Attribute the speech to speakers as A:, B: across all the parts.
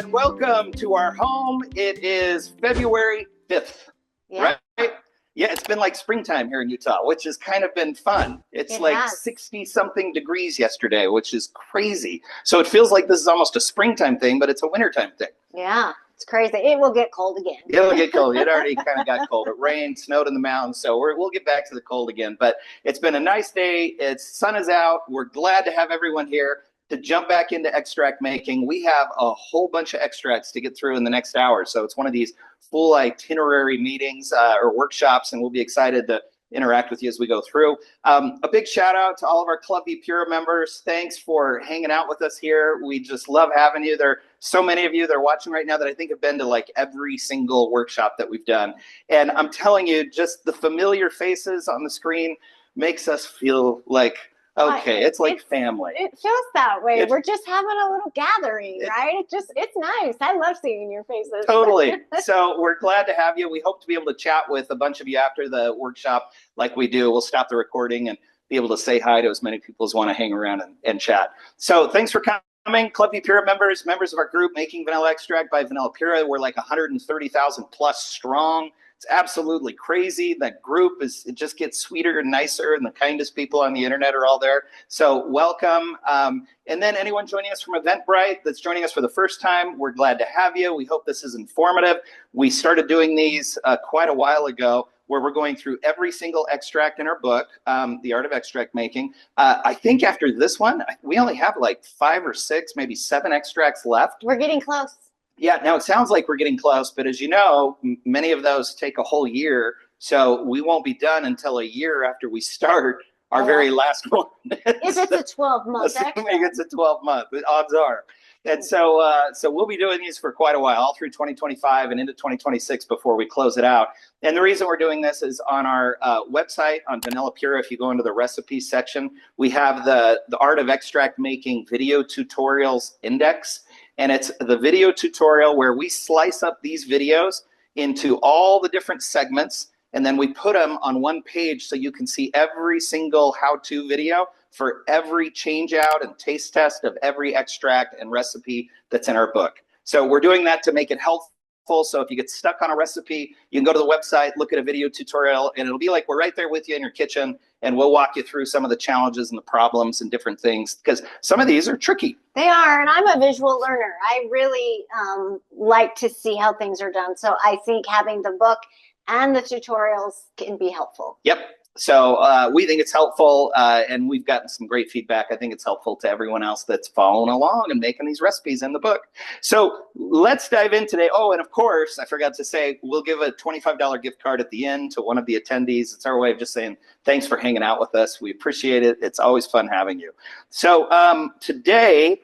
A: and welcome to our home. It is February 5th, right? Yeah, it's been like springtime here in Utah, which has kind of been fun. It's like 60-something degrees yesterday, which is crazy. So it feels like this is almost a springtime thing, but it's a wintertime thing.
B: Yeah, it's crazy. It will get cold again.
A: It'll get cold. It already kind of got cold. It rained, snowed in the mountains, so we'll get back to the cold again. But it's been a nice day. Sun is out. We're glad to have everyone here to jump back into extract making. We have a whole bunch of extracts to get through in the next hour. So it's one of these full itinerary meetings or workshops, and we'll be excited to interact with you as we go through. A big shout out to all of our Club VanillaPura members. Thanks for hanging out with us here. We just love having you. There are so many of you that are watching right now that I think have been to like every single workshop that we've done. And I'm telling you, just the familiar faces on the screen makes us feel like, okay, it's like family.
B: It feels that way. We're just having a little gathering, right? It's nice. I love seeing your faces.
A: Totally. So we're glad to have you. We hope to be able to chat with a bunch of you after the workshop like we do. We'll stop the recording and be able to say hi to as many people as want to hang around and chat. So thanks for coming. Club VanillaPura members of our group, Making Vanilla Extract by VanillaPura. We're like 130,000 plus strong. It's absolutely crazy. That group it just gets sweeter and nicer, and the kindest people on the internet are all there. So welcome. And then anyone joining us from Eventbrite that's joining us for the first time, we're glad to have you. We hope this is informative. We started doing these quite a while ago, where we're going through every single extract in our book, The Art of Extract Making. I think after this one, we only have like 5 or 6, maybe 7 extracts left.
B: We're getting close.
A: Yeah, now it sounds like we're getting close, but as you know, many of those take a whole year, so we won't be done until a year after we start our very last one.
B: If it's a 12-month
A: assuming it's a 12-month, odds are. And so we'll be doing these for quite a while, all through 2025 and into 2026 before we close it out. And the reason we're doing this is on our website, on VanillaPura. If you go into the recipes section, we have the Art of Extract Making video tutorials index. And it's the video tutorial where we slice up these videos into all the different segments, and then we put them on one page so you can see every single how-to video for every change out and taste test of every extract and recipe that's in our book. So we're doing that to make it helpful. So if you get stuck on a recipe, you can go to the website, look at a video tutorial, and it'll be like we're right there with you in your kitchen, and we'll walk you through some of the challenges and the problems and different things, because some of these are tricky.
B: They are, and I'm a visual learner. I really like to see how things are done. So I think having the book and the tutorials can be helpful.
A: Yep. So we think it's helpful, and we've gotten some great feedback. I think it's helpful to everyone else that's following along and making these recipes in the book. So let's dive in today. Oh, and of course, I forgot to say, we'll give a $25 gift card at the end to one of the attendees. It's our way of just saying thanks for hanging out with us. We appreciate it. It's always fun having you. So today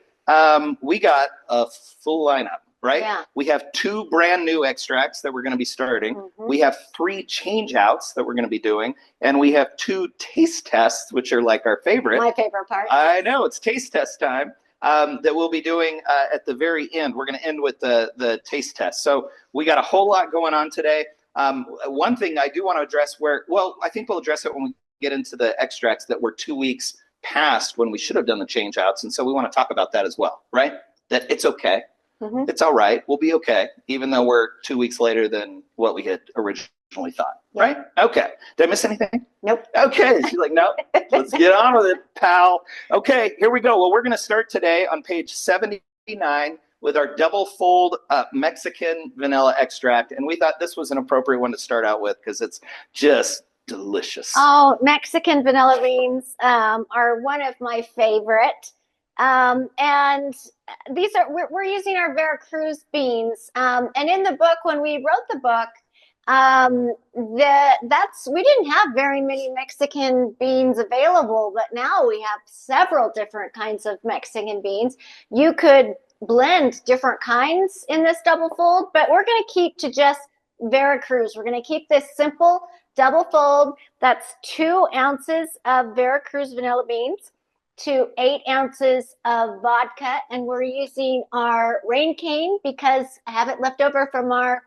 A: we got a full lineup. Right?
B: Yeah.
A: We have 2 brand new extracts that we're going to be starting. We have 3 change outs that we're going to be doing. And we have 2 taste tests, which are like our favorite.
B: My favorite part.
A: I know, it's taste test time that we'll be doing at the very end. We're going to end with the taste test. So we got a whole lot going on today. One thing I do want to address I think we'll address it when we get into the extracts that were 2 weeks past when we should have done the change outs. And so we want to talk about that as well, right? That it's okay. It's all right. We'll be okay, even though we're 2 weeks later than what we had originally thought, right? Okay. Did I miss anything?
B: Nope.
A: Okay. She's like, nope. Let's get on with it, pal. Okay, here we go. Well, we're going to start today on page 79 with our double fold Mexican vanilla extract. And we thought this was an appropriate one to start out with because it's just delicious.
B: Oh, Mexican vanilla beans are one of my favorite. And these are, we're using our Veracruz beans. And in the book, when we wrote the book, we didn't have very many Mexican beans available, but now we have several different kinds of Mexican beans. You could blend different kinds in this double fold, but we're going to keep to just Veracruz. We're going to keep this simple double fold. That's 2 ounces of Veracruz vanilla beans to 8 ounces of vodka, and we're using our rain cane because I have it left over from our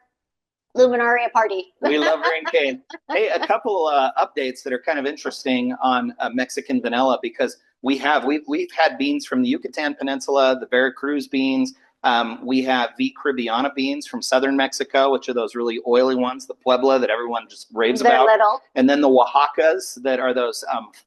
B: Luminaria party.
A: We love rain cane. Hey, a couple updates that are kind of interesting on Mexican vanilla, because we've had beans from the Yucatan Peninsula, the Veracruz beans, We have V. Caribbeana beans from southern Mexico, which are those really oily ones, the Puebla that everyone just raves
B: They're
A: about.
B: little.
A: And then the Oaxacas that are those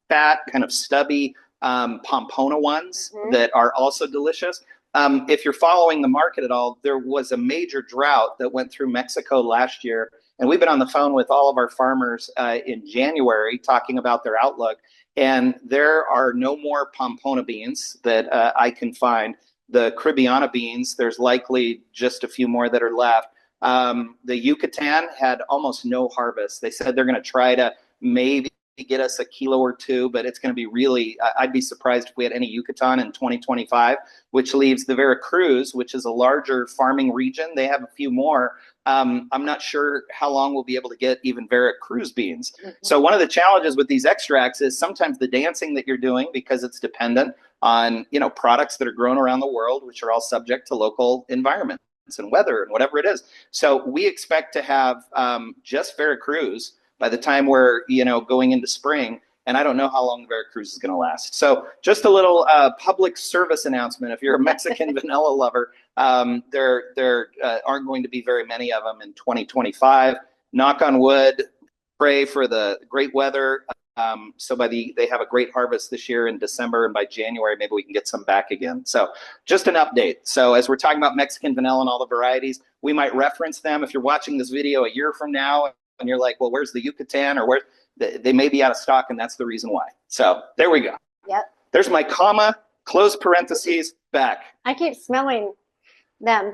A: fat, kind of stubby Pompona ones that are also delicious. If you're following the market at all, there was a major drought that went through Mexico last year. And we've been on the phone with all of our farmers in January talking about their outlook. And there are no more Pompona beans that I can find. The Caribbeana beans, there's likely just a few more that are left. The Yucatan had almost no harvest. They said they're going to try to maybe get us a kilo or two, but it's going to be really, I'd be surprised if we had any Yucatan in 2025, which leaves the Veracruz, which is a larger farming region. They have a few more. I'm not sure how long we'll be able to get even Veracruz beans. So one of the challenges with these extracts is sometimes the dancing that you're doing, because it's dependent on, you know, products that are grown around the world, which are all subject to local environments and weather and whatever it is. So we expect to have just Veracruz by the time we're, you know, going into spring. And I don't know how long the Veracruz is going to last. So just a little public service announcement. If you're a Mexican vanilla lover, there aren't going to be very many of them in 2025. Knock on wood, pray for the great weather. So they have a great harvest this year in December, and by January, maybe we can get some back again. So just an update. So as we're talking about Mexican vanilla and all the varieties, we might reference them. If you're watching this video a year from now and you're like, well, where's the Yucatan, or where they may be out of stock, and that's the reason why. So there we go.
B: Yep.
A: There's my comma, close parentheses, back.
B: I keep smelling them.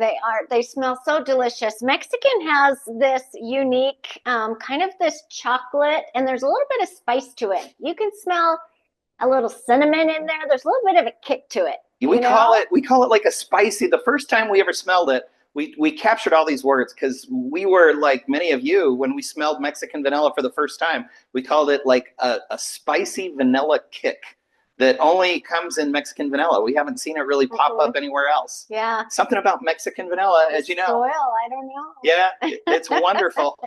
B: They smell so delicious. Mexican has this unique kind of this chocolate, and there's a little bit of spice to it. You can smell a little cinnamon in there. There's a little bit of a kick to it.
A: We call it like a spicy. The first time we ever smelled it, we captured all these words because we were like many of you when we smelled Mexican vanilla for the first time. We called it like a spicy vanilla kick that only comes in Mexican vanilla. We haven't seen it really pop up anywhere else.
B: Yeah.
A: Something about Mexican vanilla, as you know.
B: Soil, I don't know.
A: Yeah, it's wonderful.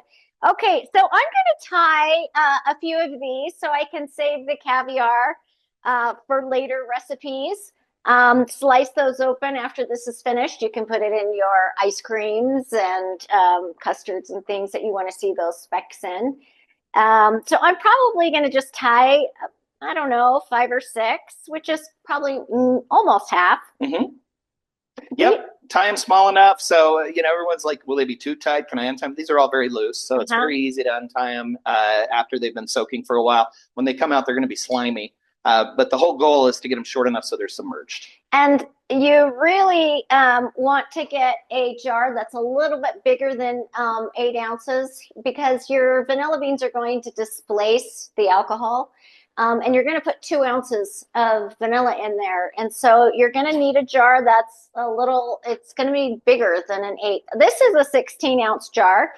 B: Okay, so I'm going to tie a few of these so I can save the caviar for later recipes. Slice those open after this is finished. You can put it in your ice creams and custards and things that you want to see those specks in. So I'm probably going to just tie, I don't know, 5 or 6, which is probably almost half.
A: Yep, tie them small enough. So, you know, everyone's like, will they be too tight? Can I untie them? These are all very loose. So it's very easy to untie them after they've been soaking for a while. When they come out, they're going to be slimy. But the whole goal is to get them short enough so they're submerged. And
B: you really want to get a jar that's a little bit bigger than 8 ounces because your vanilla beans are going to displace the alcohol. And you're going to put 2 ounces of vanilla in there. And so you're going to need a jar that's it's going to be bigger than an 8. This is a 16-ounce jar.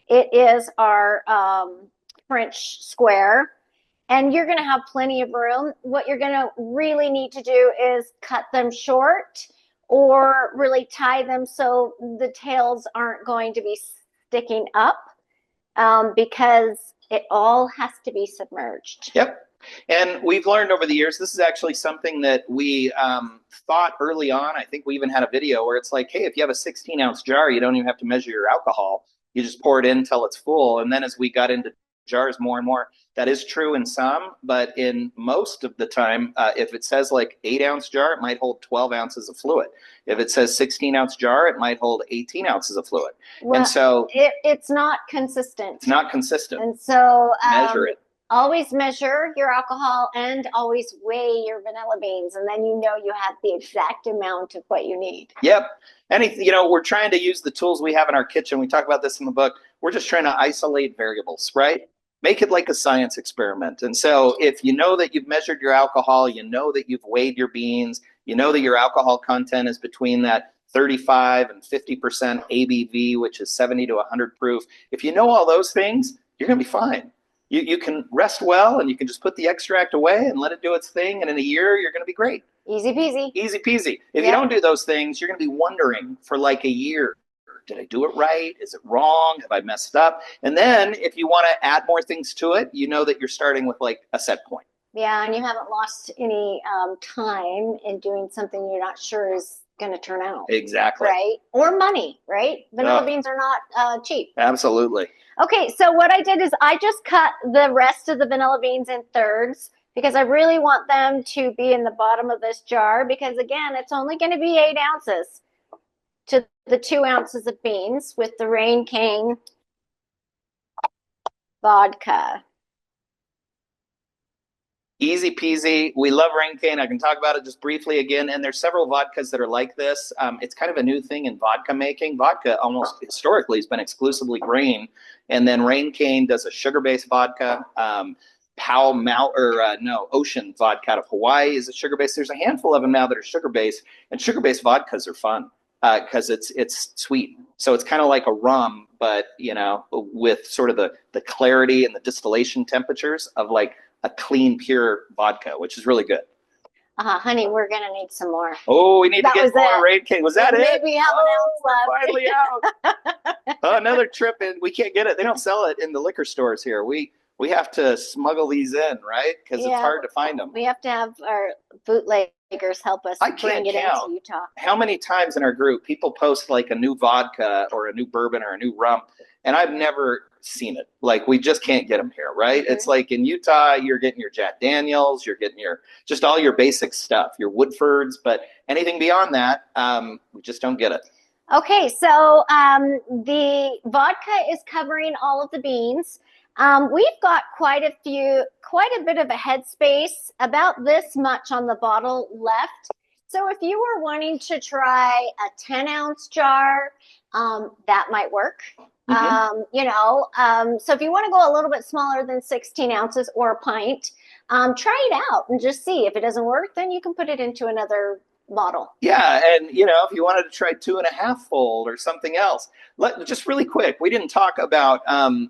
B: It is our French square. And you're going to have plenty of room. What you're going to really need to do is cut them short or really tie them so the tails aren't going to be sticking up because it all has to be submerged.
A: Yep. And we've learned over the years, this is actually something that we thought early on. I think we even had a video where it's like, hey, if you have a 16-ounce jar, you don't even have to measure your alcohol. You just pour it in until it's full. And then as we got into jars more and more, that is true in some, but in most of the time, if it says like 8-ounce jar, it might hold 12 ounces of fluid. If it says 16-ounce jar, it might hold 18 ounces of fluid.
B: Well,
A: and so
B: it's not consistent.
A: It's not consistent.
B: And so
A: measure it.
B: Always measure your alcohol and always weigh your vanilla beans, and then you know you have the exact amount of what you need.
A: Yep. We're trying to use the tools we have in our kitchen. We talk about this in the book. We're just trying to isolate variables, right? Make it like a science experiment. And so if you know that you've measured your alcohol, you know that you've weighed your beans, you know that your alcohol content is between that 35 and 50% ABV, which is 70 to 100 proof. If you know all those things, you're going to be fine. You can rest well, and you can just put the extract away and let it do its thing. And in a year, you're going to be great.
B: Easy peasy.
A: Easy peasy. If you don't do those things, you're going to be wondering for like a year. Did I do it right? Is it wrong? Have I messed up? And then if you want to add more things to it, you know that you're starting with like a set point.
B: Yeah, and you haven't lost any time in doing something you're not sure is going to turn out.
A: Exactly.
B: Right? Or money, right? Vanilla beans are not cheap.
A: Absolutely.
B: Okay, so what I did is I just cut the rest of the vanilla beans in thirds because I really want them to be in the bottom of this jar because, again, it's only going to be 8 ounces to the 2 ounces of beans with the Rain King vodka.
A: Easy peasy. We love Rain Cane. I can talk about it just briefly again. And there's several vodkas that are like this. It's kind of a new thing in vodka making. Vodka almost historically has been exclusively grain. And then Rain Cane does a sugar-based vodka. Ocean vodka out of Hawaii is a sugar-based. There's a handful of them now that are sugar-based. And sugar-based vodkas are fun because it's sweet. So it's kind of like a rum, but, with sort of the clarity and the distillation temperatures of like a clean, pure vodka, which is really good.
B: Honey, we're going to need some more.
A: Oh, we need to get more Rain King. Was that it?
B: Maybe have an ounce
A: left. Finally out. Another trip, and we can't get it. They don't sell it in the liquor stores here. We have to smuggle these in, right? Because it's hard to find them.
B: We have to have our bootleggers help us bring it into Utah.
A: How many times in our group people post like a new vodka or a new bourbon or a new rum, and I've never seen it. Like, we just can't get them here, right? Mm-hmm. It's like in Utah, you're getting your Jack Daniels, you're getting just all your basic stuff, your Woodfords, but anything beyond that, we just don't get it.
B: Okay, so the vodka is covering all of the beans. We've got quite a bit of a headspace, about this much on the bottle left. So if you were wanting to try a 10-ounce jar, that might work. Mm-hmm. So if you want to go a little bit smaller than 16 ounces or a pint, try it out and just see. If it doesn't work, then you can put it into another bottle.
A: Yeah, and if you wanted to try 2.5 fold or something else, just really quick, we didn't talk about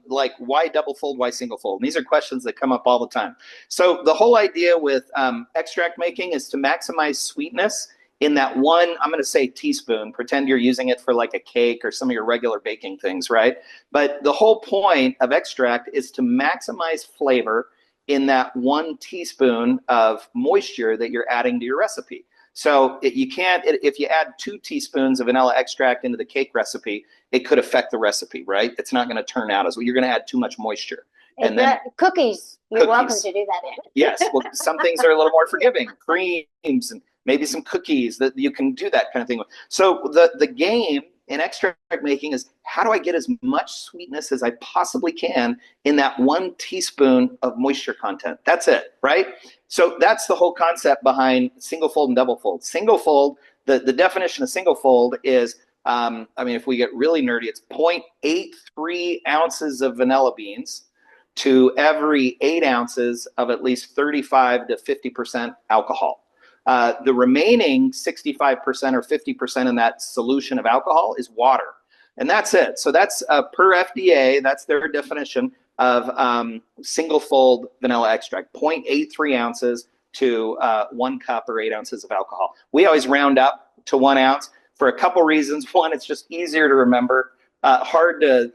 A: like why double fold, why single fold. And these are questions that come up all the time. So the whole idea with extract making is to maximize sweetness in that one, I'm going to say teaspoon. Pretend you're using it for like a cake or some of your regular baking things, right? But the whole point of extract is to maximize flavor in that 1 teaspoon of moisture that you're adding to your recipe. So you can't, if you add 2 teaspoons of vanilla extract into the cake recipe, it could affect the recipe, right? It's not going to turn out as well. You're going to add too much moisture. And then
B: cookies, you're welcome to do that in.
A: Yes, well, some things are a little more forgiving. Creams and maybe some cookies that you can do that kind of thing with. So the game in extract making is, how do I get as much sweetness as I possibly can in that 1 teaspoon of moisture content? That's it, right? So that's the whole concept behind single fold and double fold. Single fold, the definition of single fold is, if we get really nerdy, it's 0.83 ounces of vanilla beans to every 8 ounces of at least 35 to 50% alcohol. The remaining 65% or 50% in that solution of alcohol is water. And that's it. So that's per FDA, that's their definition of single fold vanilla extract, 0.83 ounces to 1 cup or 8 ounces of alcohol. We always round up to 1 ounce for a couple reasons. One, it's just easier to remember. Hard to,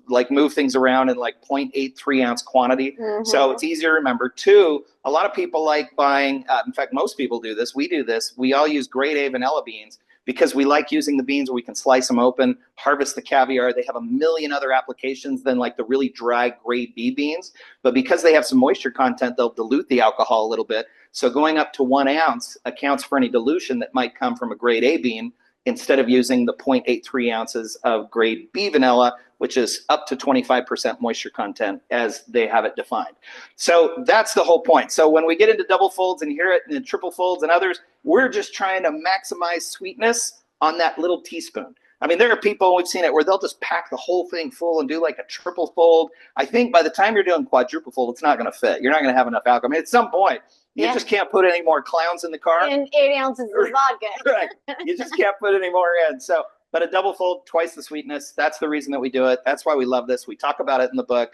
A: like move things around in like 0.83 ounce quantity. Mm-hmm. So it's easier to remember. 2, a lot of people like buying, in fact, most people do this. We do this. We all use grade A vanilla beans because we like using the beans where we can slice them open, harvest the caviar. They have a million other applications than like the really dry grade B beans. But because they have some moisture content, they'll dilute the alcohol a little bit. So going up to 1 ounce accounts for any dilution that might come from a grade A bean, instead of using the 0.83 ounces of grade B vanilla, which is up to 25% moisture content as they have it defined. So that's the whole point. So when we get into double folds and hear it in triple folds and others, we're just trying to maximize sweetness on that little teaspoon. I mean, there are people, we've seen it, where they'll just pack the whole thing full and do like a triple fold. I think by the time you're doing quadruple fold, it's not going to fit. You're not going to have enough alcohol. I mean, at some point, you just can't put any more clowns in the car.
B: And 8 ounces of vodka.
A: Right. You just can't put any more in. So, but a double fold, twice the sweetness. That's the reason that we do it. That's why we love this. We talk about it in the book.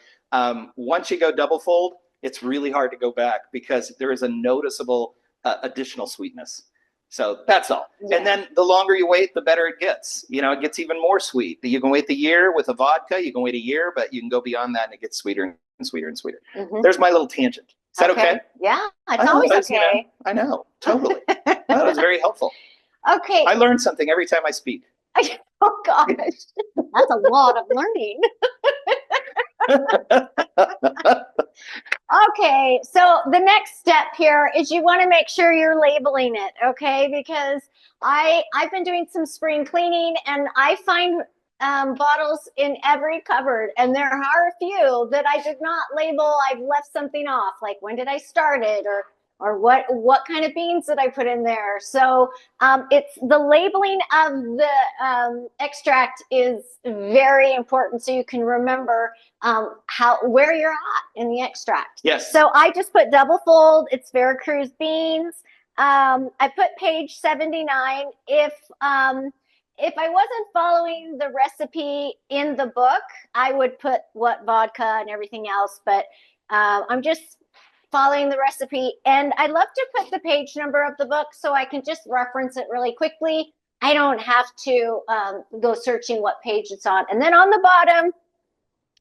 A: Once you go double fold, it's really hard to go back because there is a noticeable additional sweetness. So that's all. Yeah. And then the longer you wait, the better it gets. It gets even more sweet. You can wait the year with a vodka. You can wait a year, but you can go beyond that and it gets sweeter and sweeter and sweeter. Mm-hmm. There's my little tangent. Is that okay?
B: Yeah, it's always okay.
A: I know, totally. That was very helpful.
B: Okay.
A: I learn something every time I speak.
B: Oh gosh, that's a lot of learning. Okay, so the next step here is you want to make sure you're labeling it, okay? Because I've been doing some spring cleaning and I find bottles in every cupboard, and there are a few that I did not label. I've left something off, like when did I start it, or what kind of beans did I put in there? So it's the labeling of the extract is very important, so you can remember where you're at in the extract.
A: Yes.
B: So I just put double fold. It's Veracruz beans. I put page 79. If I wasn't following the recipe in the book, I would put what vodka and everything else, but I'm just following the recipe. And I love to put the page number of the book so I can just reference it really quickly. I don't have to go searching what page it's on. And then on the bottom,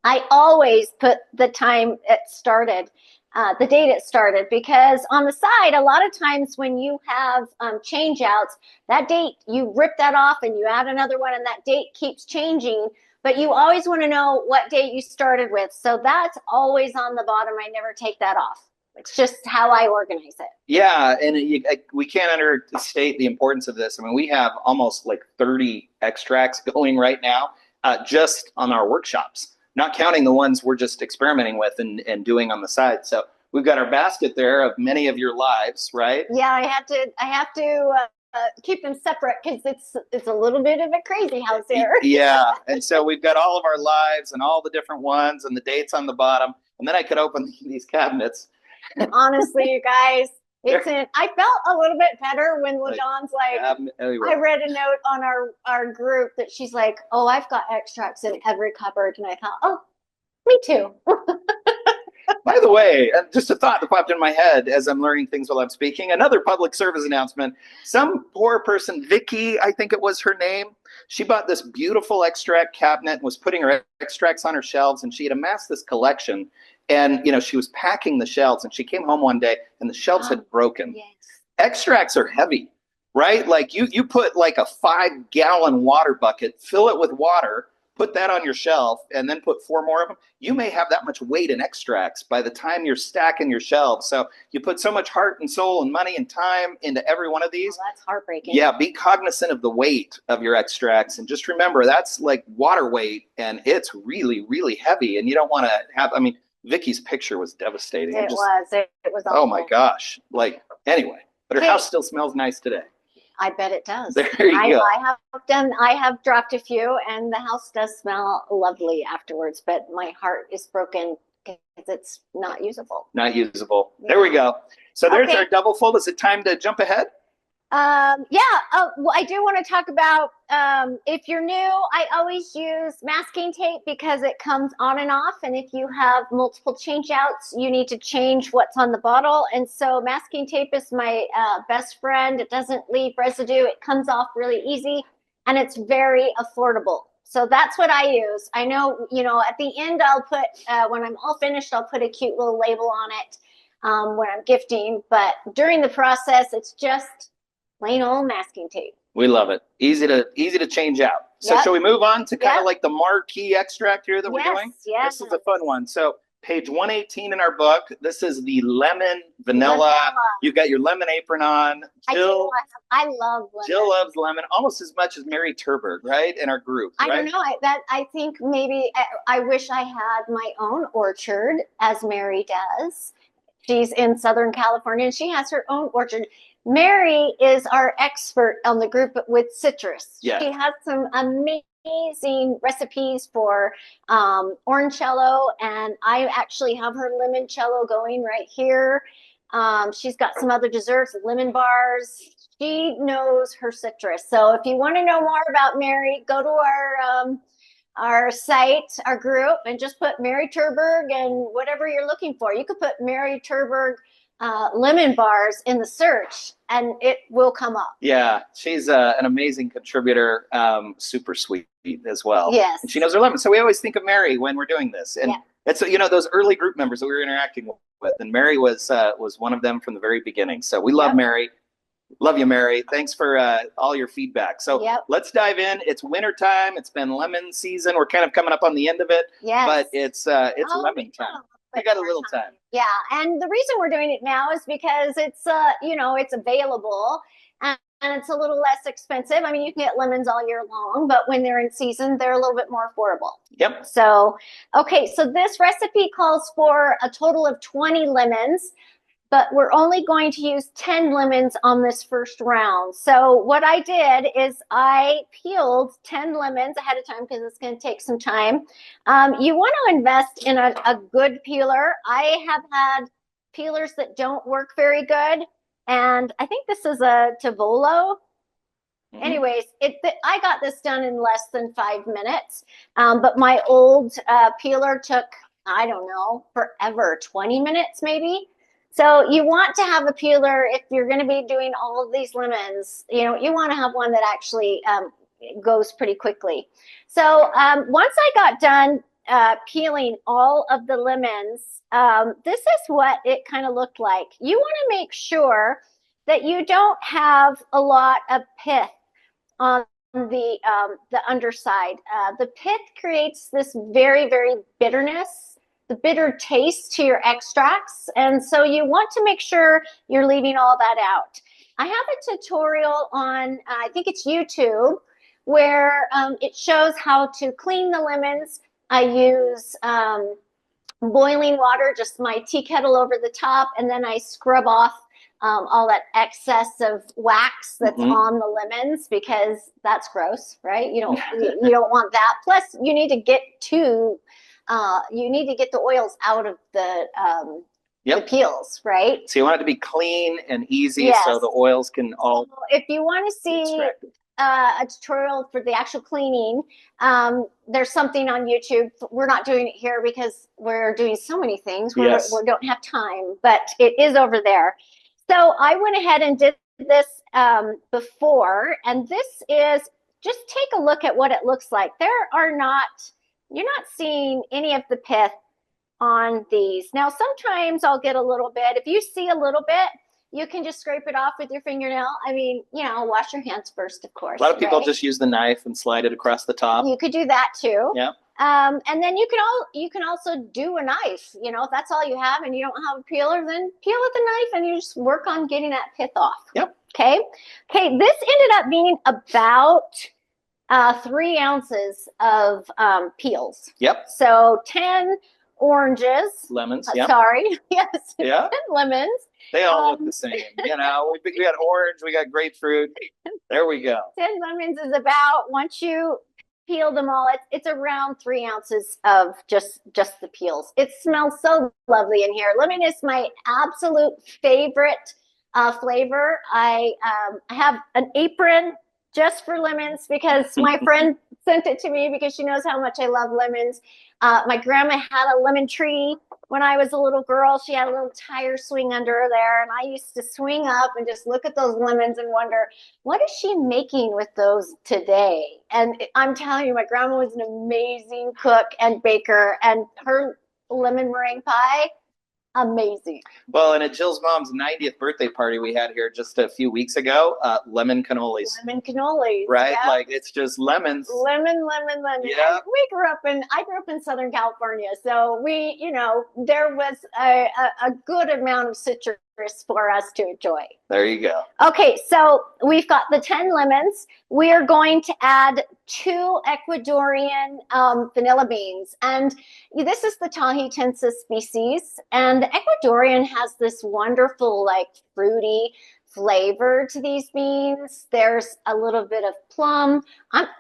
B: I always put the time it started, the date it started, because on the side, a lot of times when you have change outs, that date, you rip that off and you add another one and that date keeps changing, but you always want to know what date you started with. So that's always on the bottom. I never take that off. It's just how I organize it.
A: Yeah, and we can't understate the importance of this. I mean, we have almost like 30 extracts going right now just on our workshops, not counting the ones we're just experimenting with and doing on the side. So we've got our basket there of many of your lives, right?
B: Yeah, I have to keep them separate because it's a little bit of a crazy house here.
A: Yeah, and so we've got all of our lives and all the different ones and the dates on the bottom. And then I could open these cabinets.
B: Honestly, you guys, I felt a little bit better when LaDawn's like, I read a note on our group that she's like, oh, I've got extracts in every cupboard. And I thought, oh, me too.
A: By the way, just a thought that popped in my head as I'm learning things while I'm speaking. Another public service announcement. Some poor person, Vicky, I think it was her name, she bought this beautiful extract cabinet and was putting her extracts on her shelves, and she had amassed this collection. And, she was packing the shelves, and she came home one day and the shelves had broken.
B: Yes.
A: Extracts are heavy, right? Like you put like a 5-gallon water bucket, fill it with water, put that on your shelf, and then put 4 more of them. You may have that much weight in extracts by the time you're stacking your shelves. So you put so much heart and soul and money and time into every one of these.
B: Oh, that's heartbreaking.
A: Yeah, be cognizant of the weight of your extracts. And just remember, that's like water weight, and it's really, really heavy. And you don't want to have, Vicky's picture was devastating.
B: It was awful.
A: Oh my gosh. Anyway, but her house still smells nice today.
B: I bet it does.
A: There you go.
B: I have dropped a few, and the house does smell lovely afterwards, but my heart is broken because it's not usable.
A: Not usable. Yeah. There we go. So there's our double fold. Is it time to jump ahead?
B: Well, I do want to talk about, if you're new, I always use masking tape because it comes on and off. And if you have multiple change outs, you need to change what's on the bottle. And so masking tape is my best friend. It doesn't leave residue. It comes off really easy, and it's very affordable. So that's what I use. I know, at the end, I'll put, when I'm all finished, I'll put a cute little label on it when I'm gifting. But during the process, it's just plain old masking tape.
A: We love it. Easy to change out. So shall we move on to kind of like the marquee extract here that we're doing?
B: Yes.
A: This is a fun one. So page 118 in our book, this is the lemon vanilla. You've got your lemon apron on. Jill,
B: I love lemon.
A: Jill loves lemon almost as much as Mary Turberg, right? In our group.
B: I don't know. I think maybe I wish I had my own orchard as Mary does. She's in Southern California and she has her own orchard. Mary is our expert on the group with citrus.
A: Yeah.
B: She has some amazing recipes for orangello, and I actually have her limoncello going right here. She's got some other desserts, lemon bars. She knows her citrus. So if you want to know more about Mary, go to our site, our group, and just put Mary Turberg and whatever you're looking for. You could put Mary Turberg lemon bars in the search and it will come up. Yeah,
A: she's an amazing contributor, super sweet as well.
B: Yes.
A: And she knows her lemon. So we always think of Mary when we're doing this. And it's, those early group members that we were interacting with, and Mary was one of them from the very beginning. So we love Mary. Love you, Mary. Thanks for all your feedback. So
B: Yep.
A: let's dive in. It's winter time. It's been lemon season. We're kind of coming up on the end of it,
B: Yes.
A: but it's
B: Oh,
A: lemon time. We got a little time.
B: Yeah, and the reason we're doing it now is because it's it's available and it's a little less expensive. I mean, you can get lemons all year long, but when they're in season, they're a little bit more affordable.
A: Yep.
B: So, okay, so this recipe calls for a total of 20 lemons, but we're only going to use 10 lemons on this first round. So what I did is I peeled 10 lemons ahead of time because it's going to take some time. You want to invest in a good peeler. I have had peelers that don't work very good, and I think this is a Tavolo. Anyways, I got this done in less than 5 minutes, but my old peeler took, I don't know, forever, 20 minutes maybe. So you want to have a peeler if you're going to be doing all of these lemons. You want to have one that actually goes pretty quickly. So once I got done peeling all of the lemons, this is what it kind of looked like. You want to make sure that you don't have a lot of pith on the underside. The pith creates this very, very bitterness, the bitter taste to your extracts. And so you want to make sure you're leaving all that out. I have a tutorial on, I think it's YouTube, where it shows how to clean the lemons. I use boiling water, just my tea kettle over the top, and then I scrub off all that excess of wax that's on the lemons, because that's gross, right? You don't want that. Plus, you need to get the oils out of the peels, right?
A: So you want it to be clean and easy, so the oils can all.
B: So if you want to see a tutorial for the actual cleaning, there's something on YouTube. We're not doing it here because we're doing so many things. We don't have time, but it is over there. So I went ahead and did this before, and this is, just take a look at what it looks like. You're not seeing any of the pith on these. Now, sometimes I'll get a little bit. If you see a little bit, you can just scrape it off with your fingernail. I mean, wash your hands first, of course.
A: A lot of people just use the knife and slide it across the top.
B: You could do that too.
A: Yeah.
B: And then you can also do a knife. If that's all you have and you don't have a peeler, then peel with a knife and you just work on getting that pith off.
A: Yep.
B: Okay. Okay. This ended up being about 3 ounces of peels.
A: Yep.
B: So 10 oranges.
A: Lemons.
B: Sorry. Yes.
A: Yeah.
B: 10 lemons.
A: They all look the same. We got orange, we got grapefruit. There we go.
B: 10 lemons is about, once you peel them all, it's around 3 ounces of just the peels. It smells so lovely in here. Lemon is my absolute favorite flavor. I have an apron just for lemons because my friend sent it to me because she knows how much I love lemons. My grandma had a lemon tree when I was a little girl. She had a little tire swing under there, and I used to swing up and just look at those lemons and wonder, what is she making with those today? And I'm telling you, my grandma was an amazing cook and baker, and her lemon meringue pie, amazing.
A: Well, and at Jill's mom's 90th birthday party we had here just a few weeks ago, lemon cannolis.
B: Lemon cannolis.
A: Right?
B: Yeah.
A: Like, it's just lemons.
B: Lemon.
A: Yeah.
B: I grew up in Southern California, so there was a good amount of citrus for us to enjoy.
A: There you go.
B: Okay, so we've got the 10 lemons. We are going to add 2 Ecuadorian vanilla beans. And this is the Tahitensis species. And the Ecuadorian has this wonderful, fruity flavor to these beans. There's a little bit of plum.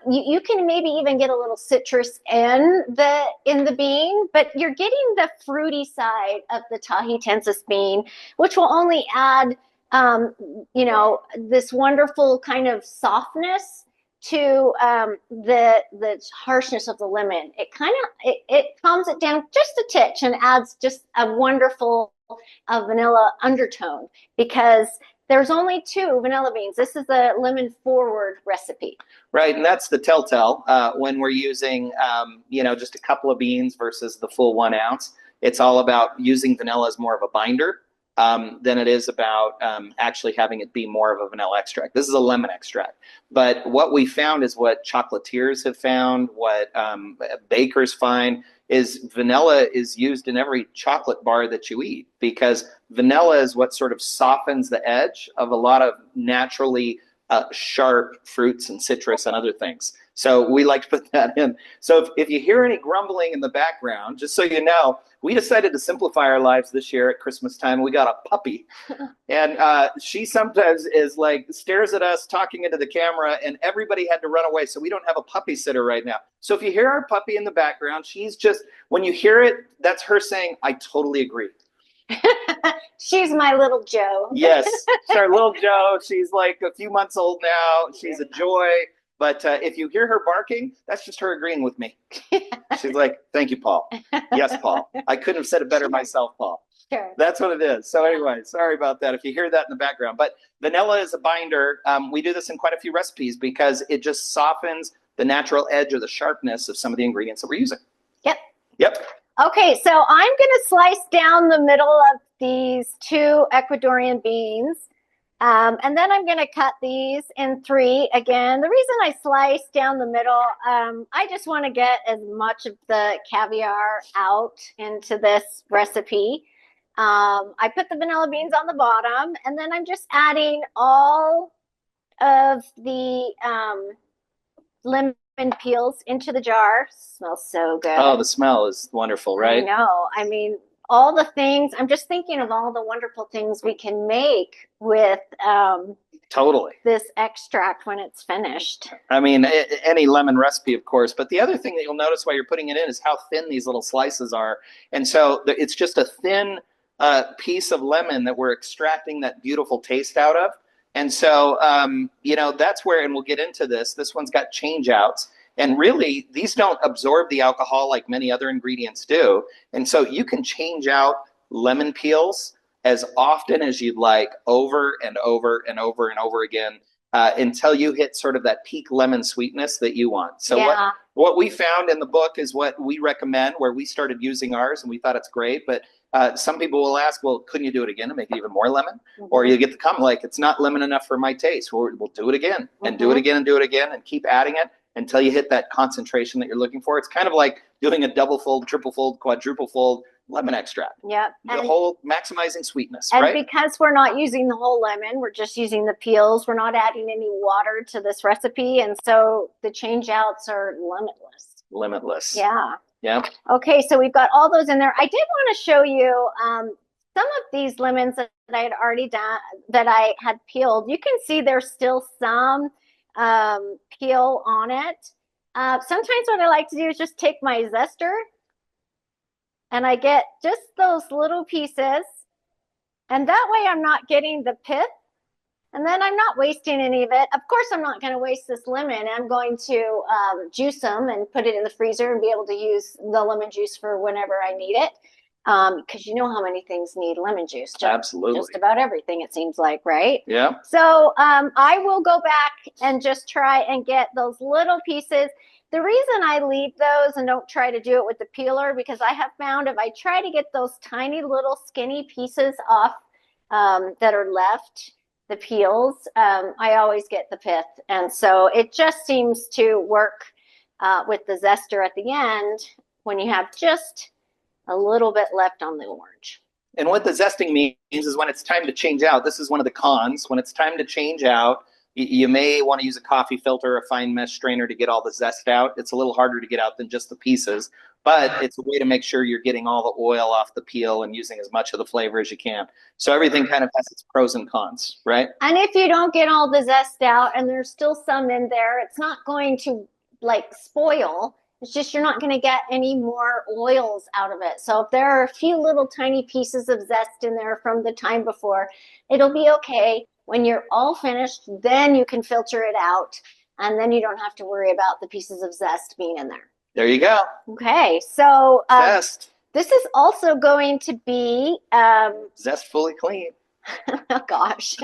B: You can maybe even get a little citrus in the bean, but you're getting the fruity side of the Tahitensis bean, which will only add this wonderful kind of softness to the harshness of the lemon. It calms it down just a titch and adds just a wonderful vanilla undertone, because there's only 2 vanilla beans. This is a lemon forward recipe.
A: Right, and that's the telltale when we're using, just a couple of beans versus the full 1 ounce. It's all about using vanilla as more of a binder. than it is about actually having it be more of a vanilla extract. This is a lemon extract. But what we found is what chocolatiers have found, what bakers find, is vanilla is used in every chocolate bar that you eat, because vanilla is what sort of softens the edge of a lot of naturally sharp fruits and citrus and other things. So we like to put that in. So if you hear any grumbling in the background, just so you know, we decided to simplify our lives this year at Christmas time. We got a puppy, and she sometimes is like stares at us talking into the camera, and everybody had to run away. So we don't have a puppy sitter right now. So if you hear our puppy in the background, she's just, when you hear it, that's her saying, "I totally agree."
B: She's my little Joe.
A: Yes, it's our little Joe. She's like a few months old now. She's a joy. But if you hear her barking, that's just her agreeing with me. She's like, "Thank you, Paul." "Yes, Paul. I couldn't have said it better myself, Paul."
B: Sure.
A: That's what it is. So anyway, sorry about that if you hear that in the background. But vanilla is a binder. We do this in quite a few recipes because it just softens the natural edge or the sharpness of some of the ingredients that we're using.
B: Yep.
A: Yep.
B: Okay, so I'm going to slice down the middle of these 2 Ecuadorian beans. And then I'm going to cut these in 3 again. The reason I slice down the middle, I just want to get as much of the caviar out into this recipe. I put the vanilla beans on the bottom, and then I'm just adding all of the lemon peels into the jar. Smells so good.
A: Oh, the smell is wonderful, right?
B: I know. I mean, all the things, I'm just thinking of all the wonderful things we can make with
A: totally
B: this extract when it's finished.
A: I mean, any lemon recipe, of course. But the other thing that you'll notice while you're putting it in is how thin these little slices are. And so it's just a thin piece of lemon that we're extracting that beautiful taste out of. And so, that's where, and we'll get into this, this one's got change outs. And really, these don't absorb the alcohol like many other ingredients do. And so you can change out lemon peels as often as you'd like, over and over and over and over again, until you hit sort of that peak lemon sweetness that you want. So what we found in the book is what we recommend, where we started using ours, and we thought it's great. But some people will ask, well, couldn't you do it again to make it even more lemon? Mm-hmm. Or you get the comment like, it's not lemon enough for my taste. We'll do it again and do it again and do it again and keep adding it until you hit that concentration that you're looking for. It's kind of like doing a double fold, triple fold, quadruple fold lemon extract.
B: Yep.
A: The whole maximizing sweetness,
B: and
A: right?
B: Because we're not using the whole lemon, we're just using the peels. We're not adding any water to this recipe. And so the change outs are limitless.
A: Limitless.
B: Yeah.
A: Yeah.
B: Okay, so we've got all those in there. I did want to show you some of these lemons that I had already done, that I had peeled. You can see there's still some peel on it. Sometimes what I like to do is just take my zester and I get just those little pieces, and that way I'm not getting the pith, and then I'm not wasting any of it. Of course, I'm not going to waste this lemon. I'm going to juice them and put it in the freezer and be able to use the lemon juice for whenever I need it. Because you know how many things need lemon juice.
A: Absolutely.
B: Just about everything, it seems like, right?
A: Yeah.
B: So I will go back and just try and get those little pieces. The reason I leave those and don't try to do it with the peeler, because I have found if I try to get those tiny little skinny pieces off that are left, the peels, I always get the pith. And so it just seems to work with the zester at the end when you have just a little bit left on the orange.
A: And what the zesting means is when it's time to change out, this is one of the cons. When it's time to change out, you may want to use a coffee filter, a fine mesh strainer to get all the zest out. It's a little harder to get out than just the pieces, but it's a way to make sure you're getting all the oil off the peel and using as much of the flavor as you can. So everything kind of has its pros and cons, right?
B: And if you don't get all the zest out and there's still some in there, it's not going to like spoil. It's just you're not going to get any more oils out of it. So if there are a few little tiny pieces of zest in there from the time before, it'll be okay. When you're all finished, then you can filter it out, and then you don't have to worry about the pieces of zest being in there.
A: There you go.
B: Okay, so
A: zest.
B: This is also going to be
A: zest fully clean.
B: Oh gosh.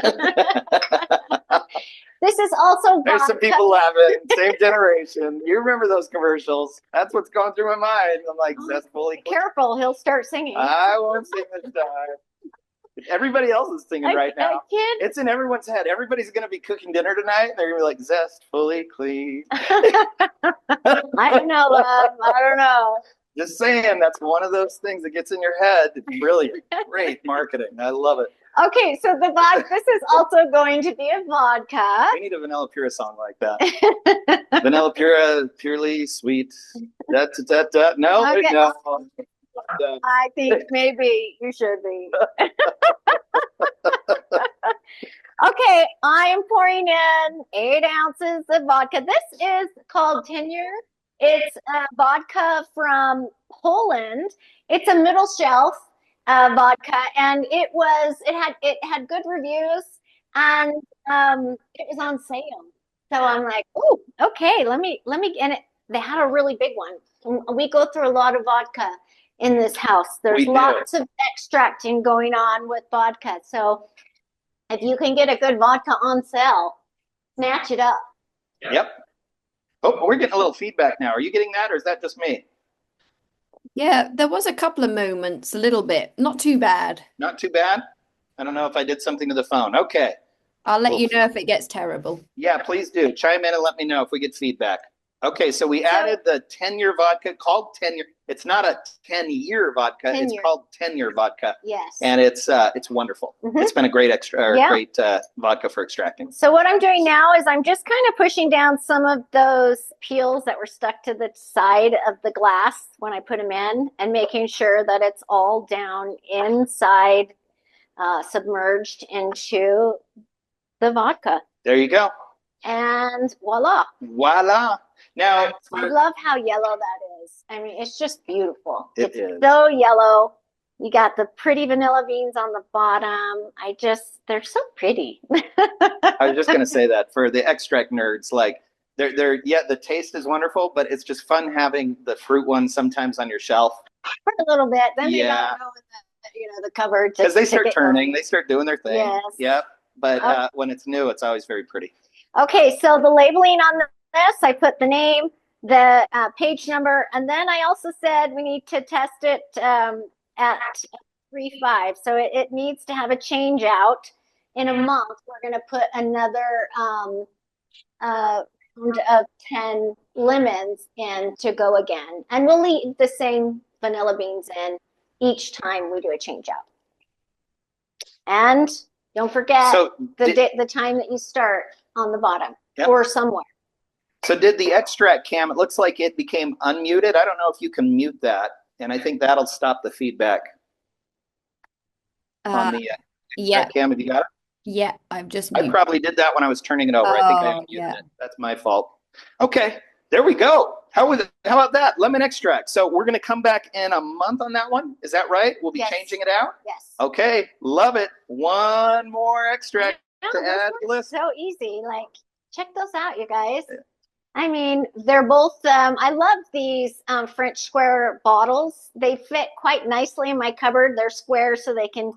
B: This is also
A: There's some people laughing, same generation. You remember those commercials. That's what's going through my mind. I'm like, zest fully clean.
B: Careful, he'll start singing.
A: I won't sing this time. Everybody else is singing right now.
B: I can't.
A: It's in everyone's head. Everybody's going to be cooking dinner tonight. They're going to be like, zest, fully clean.
B: I don't know, love. I don't know.
A: Just saying, that's one of those things that gets in your head. It's brilliant. Great marketing. I love it.
B: Okay, so the vodka, this is also going to be a vodka.
A: We need a VanillaPura song like that. VanillaPura, purely sweet. Da, da, da, da. No,
B: Okay.
A: no.
B: I think maybe you should be. Okay, I am pouring in 8 ounces of vodka. This is called Tenure. It's vodka from Poland. It's a middle shelf vodka, and it had good reviews, and it was on sale. So I'm like, oh, okay, let me, and they had a really big one. We go through a lot of vodka in this house. There's lots of extracting going on with vodka. So if you can get a good vodka on sale, snatch it up.
A: Yep. Oh, we're getting a little feedback now. Are you getting that, or is that just me?
C: Yeah, there was a couple of moments, a little bit. Not too bad.
A: Not too bad? I don't know if I did something to the phone. Okay.
C: I'll let you know if it gets terrible.
A: Yeah, please do. Chime in and let me know if we get feedback. Okay, so we added the Tenure vodka called Tenure. It's not a 10-year vodka. It's called Tenure vodka.
B: Yes.
A: And it's wonderful. It's been a great great vodka for extracting.
B: So what I'm doing now is I'm just kind of pushing down some of those peels that were stuck to the side of the glass when I put them in, and making sure that it's all down inside, submerged into the vodka.
A: There you go.
B: And voila.
A: Voila. Now,
B: I love how yellow that is. I mean, it's just beautiful.
A: It is.
B: So yellow. You got the pretty vanilla beans on the bottom. They're so pretty.
A: I was just going to say that for the extract nerds, like the taste is wonderful, but it's just fun having the fruit ones sometimes on your shelf.
B: For a little bit. Then they don't go in the cupboard.
A: Because they start turning. They start doing their thing.
B: Yes.
A: Yep. But when it's new, it's always very pretty. Okay,
B: so the labeling on this, I put the name, the page number, and then I also said we need to test it at 3.5. So it needs to have a change out. In a month, we're going to put another round of 10 lemons in to go again. And we'll leave the same vanilla beans in each time we do a change out. And don't forget the time that you start on the bottom or somewhere.
A: So did the extract cam, it looks like it became unmuted. I don't know if you can mute that. And I think that'll stop the feedback on the extract cam. Have you got it?
C: Yeah, I've just muted.
A: I probably did that when I was turning it over. I think I muted it. That's my fault. Okay, there we go. How about that? Lemon extract. So we're going to come back in a month on that one. Is that right? We'll be changing it out?
B: Yes.
A: Okay, love it. One more extract to add to the list.
B: So easy. Like, check those out, you guys. Yeah. I mean, they're both, I love these French square bottles. They fit quite nicely in my cupboard. They're square so they can,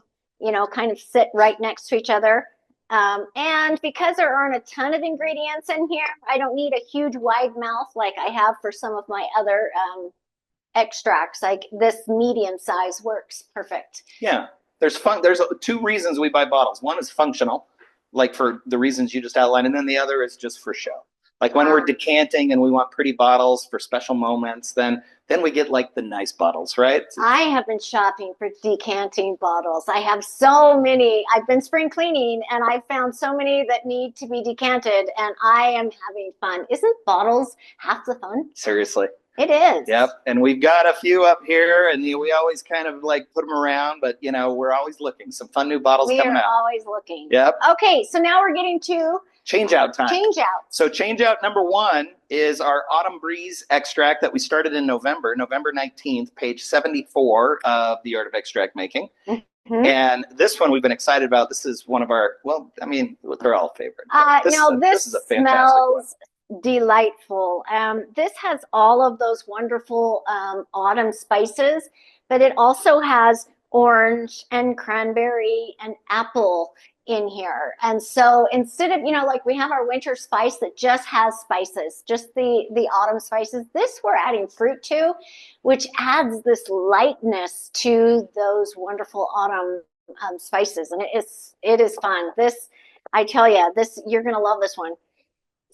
B: kind of sit right next to each other. And because there aren't a ton of ingredients in here, I don't need a huge wide mouth like I have for some of my other extracts. Like this medium size works perfect.
A: Yeah, there's 2 reasons we buy bottles. One is functional, like for the reasons you just outlined, and then the other is just for show. Like when we're decanting and we want pretty bottles for special moments, then we get like the nice bottles, right?
B: I have been shopping for decanting bottles. I have so many. I've been spring cleaning and I found so many that need to be decanted, and I am having fun. Isn't bottles half the fun?
A: Seriously.
B: It is.
A: Yep. And we've got a few up here, and we always kind of like put them around, but we're always looking. Some fun new bottles coming out.
B: We are always looking.
A: Yep.
B: Okay, so now we're getting to
A: change out time.
B: Change out.
A: So change out number 1 is our Autumn Breeze extract that we started in November 19th, page 74 of The Art of Extract Making. Mm-hmm. And this one we've been excited about. This is one of our, they're all favorite.
B: This is a fantastic smells one. Delightful. This has all of those wonderful autumn spices, but it also has orange and cranberry and apple in here. And so instead of, like we have our winter spice that just has spices, just the autumn spices, this we're adding fruit to, which adds this lightness to those wonderful autumn spices, and it is fun. This, I tell you, this you're gonna love this one.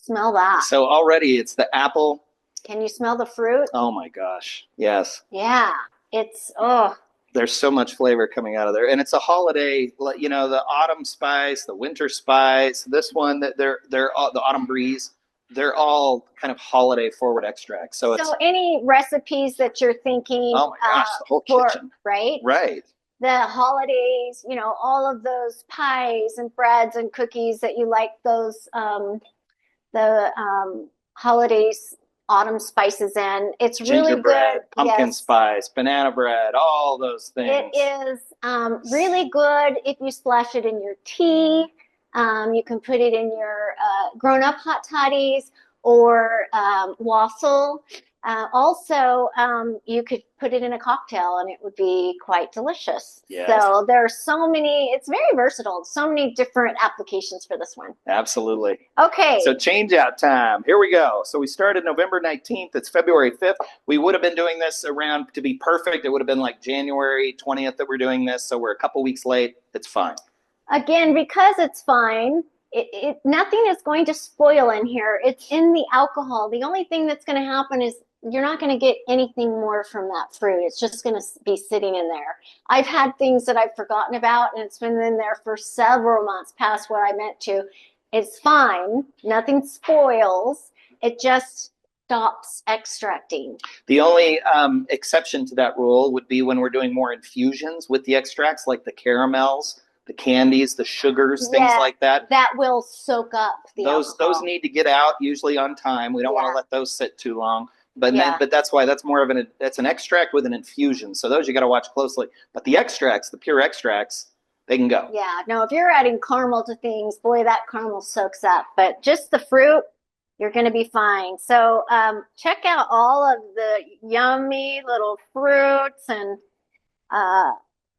B: Smell that.
A: So already it's the apple.
B: Can you smell the fruit?
A: Oh my gosh. Yes.
B: Yeah, it's oh.
A: There's so much flavor coming out of there, and it's a holiday. You know, the autumn spice, the winter spice. This one that they're all, the autumn breeze. They're all kind of holiday forward extracts. So it's
B: any recipes that you're thinking.
A: Oh my gosh, the whole kitchen.
B: Right.
A: Right.
B: The holidays, all of those pies and breads and cookies that you like, those holidays, autumn spices in. It's really
A: Gingerbread,
B: good.
A: pumpkin
B: Yes.
A: spice, banana bread, all those things.
B: It is really good if you splash it in your tea. You can put it in your grown-up hot toddies or wassail. Also, you could put it in a cocktail and it would be quite delicious.
A: Yes.
B: So there are so many, it's very versatile, so many different applications for this one.
A: Absolutely.
B: Okay.
A: So change out time. Here we go. So we started November 19th. It's February 5th. We would have been doing this around, to be perfect, it would have been like January 20th that we're doing this. So we're a couple weeks late. It's fine.
B: Again, because it's fine, nothing is going to spoil in here. It's in the alcohol. The only thing that's going to happen is you're not going to get anything more from that fruit. It's just going to be sitting in there. I've had things that I've forgotten about, and it's been in there for several months past what I meant to. It's fine. Nothing spoils. It just stops extracting.
A: The only exception to that rule would be when we're doing more infusions with the extracts, like the caramels, the candies, the sugars, things like that.
B: That will soak up the alcohol.
A: Those need to get out usually on time. We don't want to let those sit too long. But that's why that's more of that's an extract with an infusion. So those you got to watch closely. But the extracts, the pure extracts, they can go.
B: Yeah, no, if you're adding caramel to things, boy, that caramel soaks up. But just the fruit, you're going to be fine. So check out all of the yummy little fruits and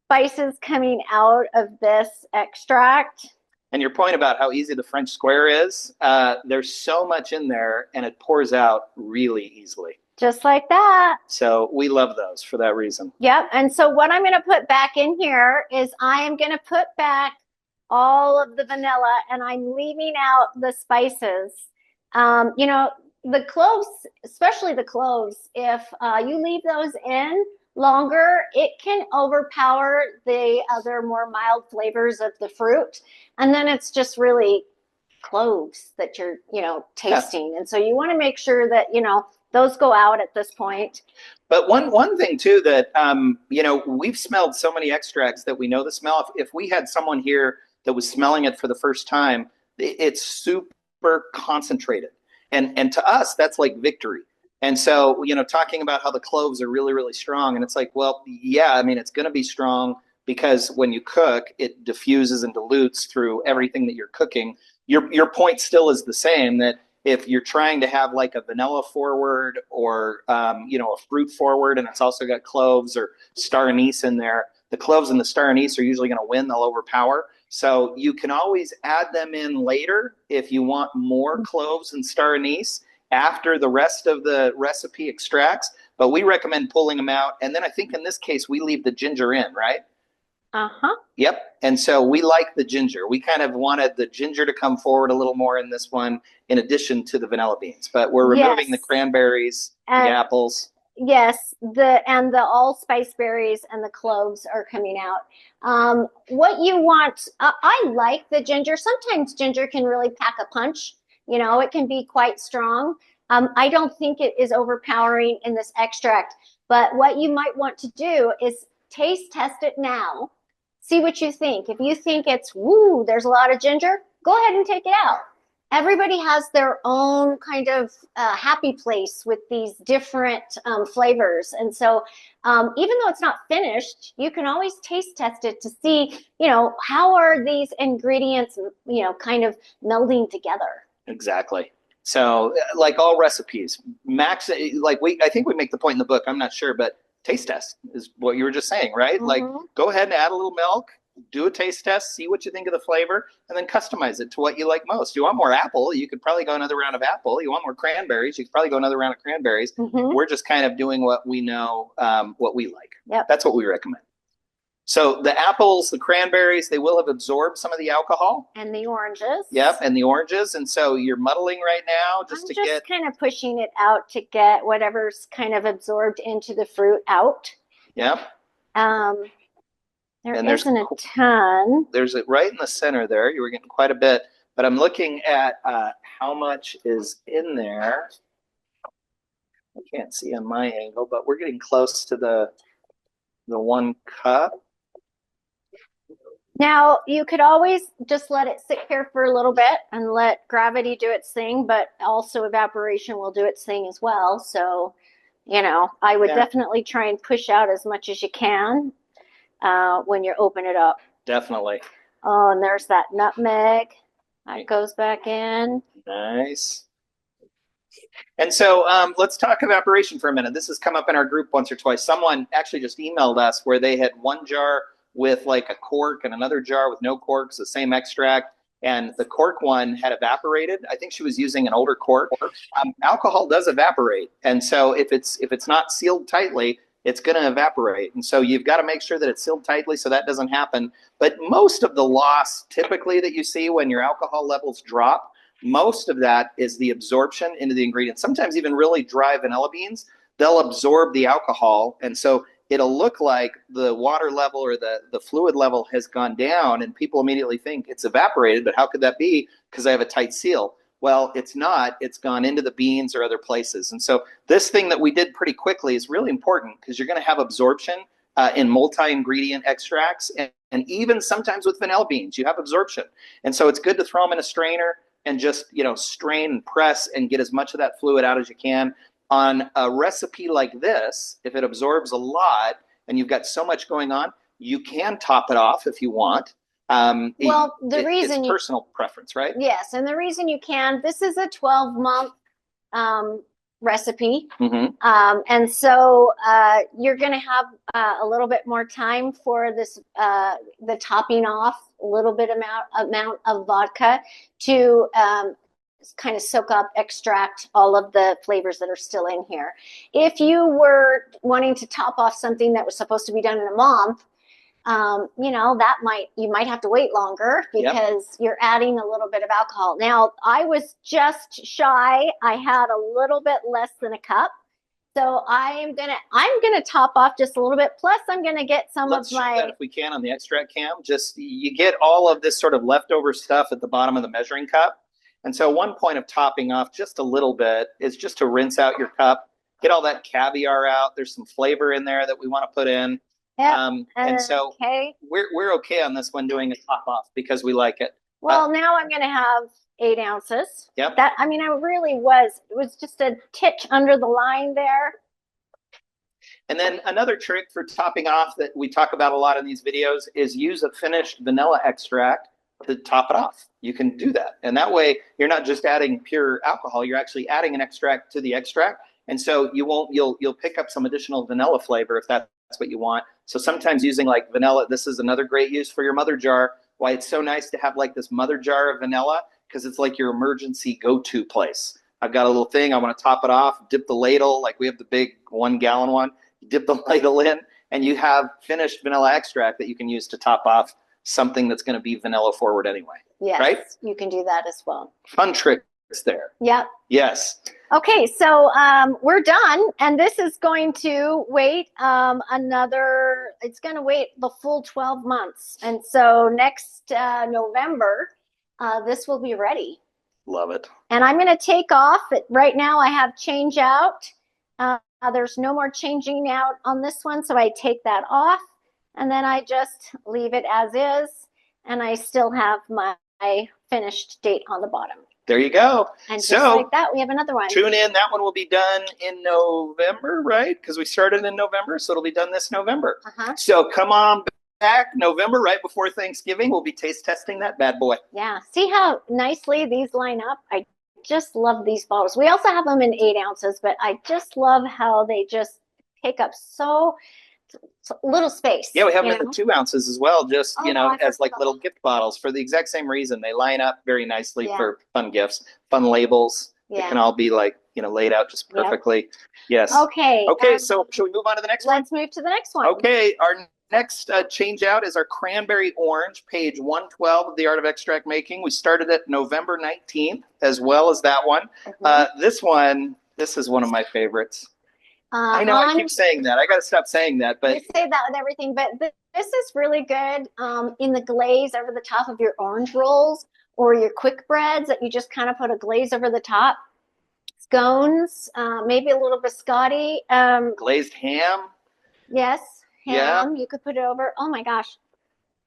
B: spices coming out of this extract.
A: And your point about how easy the French square is, there's so much in there and it pours out really easily.
B: Just like that.
A: So we love those for that reason.
B: Yep. And so what I'm going to put back in here is I am going to put back all of the vanilla and I'm leaving out the spices. The cloves, especially the cloves, if you leave those in longer, it can overpower the other more mild flavors of the fruit. And then it's just really cloves that you're, tasting. And so you want to make sure that, those go out at this point.
A: But one thing too that, we've smelled so many extracts that we know the smell. If we had someone here that was smelling it for the first time, it's super concentrated. And to us, that's like victory. And so, talking about how the cloves are really, really strong. And it's like, well, yeah, I mean, it's going to be strong because when you cook, it diffuses and dilutes through everything that you're cooking. Your point still is the same, that if you're trying to have like a vanilla forward or, a fruit forward, and it's also got cloves or star anise in there, the cloves and the star anise are usually going to win. They'll overpower. So you can always add them in later if you want more cloves and star anise after the rest of the recipe extracts, but we recommend pulling them out. And then I think in this case, we leave the ginger in, right?
B: Uh-huh.
A: Yep. And so we like the ginger. We kind of wanted the ginger to come forward a little more in this one, in addition to the vanilla beans, but we're removing the cranberries, the apples.
B: Yes, the allspice berries and the cloves are coming out. What you want, I like the ginger. Sometimes ginger can really pack a punch. It can be quite strong. I don't think it is overpowering in this extract, but what you might want to do is taste test it now. See what you think. If you think it's, there's a lot of ginger, go ahead and take it out. Everybody has their own kind of happy place with these different flavors. And so even though it's not finished, you can always taste test it to see, how are these ingredients, kind of melding together.
A: Exactly. So like all recipes, I think we make the point in the book, I'm not sure, but taste test is what you were just saying, right? Mm-hmm. Like go ahead and add a little milk, do a taste test, see what you think of the flavor, and then customize it to what you like most. You want more apple, you could probably go another round of apple. You want more cranberries, you could probably go another round of cranberries. Mm-hmm. We're just kind of doing what we know, what we like.
B: Yep.
A: That's what we recommend. So the apples, the cranberries, they will have absorbed some of the alcohol.
B: And the oranges.
A: Yep, and the oranges. And so you're muddling right now
B: I'm just kind of pushing it out to get whatever's kind of absorbed into the fruit out.
A: Yep.
B: There isn't a ton.
A: There's it right in the center there. You were getting quite a bit, but I'm looking at how much is in there. I can't see on my angle, but we're getting close to the 1 cup.
B: Now, you could always just let it sit here for a little bit and let gravity do its thing, but also evaporation will do its thing as well. So, you know, I would definitely try and push out as much as you can when you open it up.
A: Definitely.
B: Oh, and there's that nutmeg. That goes back in.
A: Nice. And so let's talk evaporation for a minute. This has come up in our group once or twice. Someone actually just emailed us where they had one jar with like a cork and another jar with no corks, the same extract, and the cork one had evaporated. I think she was using an older cork. Alcohol does evaporate, and so if it's not sealed tightly, it's going to evaporate. And so you've got to make sure that it's sealed tightly so that doesn't happen. But most of the loss typically that you see when your alcohol levels drop, most of that is the absorption into the ingredients. Sometimes even really dry vanilla beans, they'll absorb the alcohol, and so it'll look like the water level or the fluid level has gone down, and people immediately think it's evaporated, but how could that be? Because I have a tight seal. Well, it's not. It's gone into the beans or other places. And so this thing that we did pretty quickly is really important because you're going to have absorption in multi-ingredient extracts, and even sometimes with vanilla beans, you have absorption. And so it's good to throw them in a strainer and just, you know, strain and press and get as much of that fluid out as you can. On a recipe like this, if it absorbs a lot and you've got so much going on, you can top it off if you want.
B: Well, the reason
A: it's personal preference, right?
B: Yes, and the reason you can, this is a 12-month recipe, and so you're going to have a little bit more time for this, the topping off, a little bit amount of vodka to kind of soak up, extract all of the flavors that are still in here. If you were wanting to top off something that was supposed to be done in a month, you know, you might have to wait longer because you're adding a little bit of alcohol. Now, I was just shy. I had a little bit less than a cup. So I'm gonna top off just a little bit. Plus, I'm gonna get some
A: Let's
B: of my.
A: Show that if we can on the extract cam. Just you get all of this sort of leftover stuff at the bottom of the measuring cup. And so one point of topping off just a little bit is just to rinse out your cup, get all that caviar out. There's some flavor in there that we want to put in.
B: Yep.
A: And so we're okay on this one doing a top off because we like it.
B: Well, now I'm going to have 8 ounces.
A: Yep.
B: It was just a titch under the line there.
A: And then another trick for topping off that we talk about a lot in these videos is use a finished vanilla extract to top it off. You can do that. And that way you're not just adding pure alcohol, you're actually adding an extract to the extract. And so you'll pick up some additional vanilla flavor if that's what you want. So sometimes using like vanilla, this is another great use for your mother jar. Why it's so nice to have like this mother jar of vanilla, because it's like your emergency go-to place. I've got a little thing, I want to top it off, dip the ladle, like we have the big 1 gallon one, you dip the ladle in, and you have finished vanilla extract that you can use to top off something that's going to be vanilla forward anyway.
B: Yes,
A: right?
B: You can do that as well.
A: Fun tricks there.
B: Yep.
A: Yes.
B: Okay, so we're done, and this is going to wait it's going to wait the full 12 months. And so next November, this will be ready.
A: Love it.
B: And I'm going to take off. Right now I have change out. There's no more changing out on this one, so I take that off, and then I just leave it as is, and I still have my finished date on the bottom.
A: There you go.
B: And just like that, we have another one.
A: Tune in. That one will be done in November, right? Because we started in November, so it'll be done this November. So come on back November, right before Thanksgiving. We'll be taste testing that bad boy.
B: Yeah. See how nicely these line up? I just love these bottles. We also have them in 8 ounces, but I just love how they just take up so little space.
A: Yeah, we have them in the 2 ounces as well, just, as like little gift bottles for the exact same reason. They line up very nicely for fun gifts, fun labels. It can all be like, laid out just perfectly. Yes.
B: Okay.
A: So shall we move on to the next one?
B: Let's move to the next one.
A: Okay. Our next change out is our cranberry orange, page 112 of the Art of Extract Making. We started it November 19th, as well as that one. This is one of my favorites. I know I keep saying that. I got to stop saying that. But
B: you say that with everything, but this is really good in the glaze over the top of your orange rolls or your quick breads that you just kind of put a glaze over the top. Scones, maybe a little biscotti.
A: Glazed ham.
B: Yes, ham. You could put it over. Oh my gosh,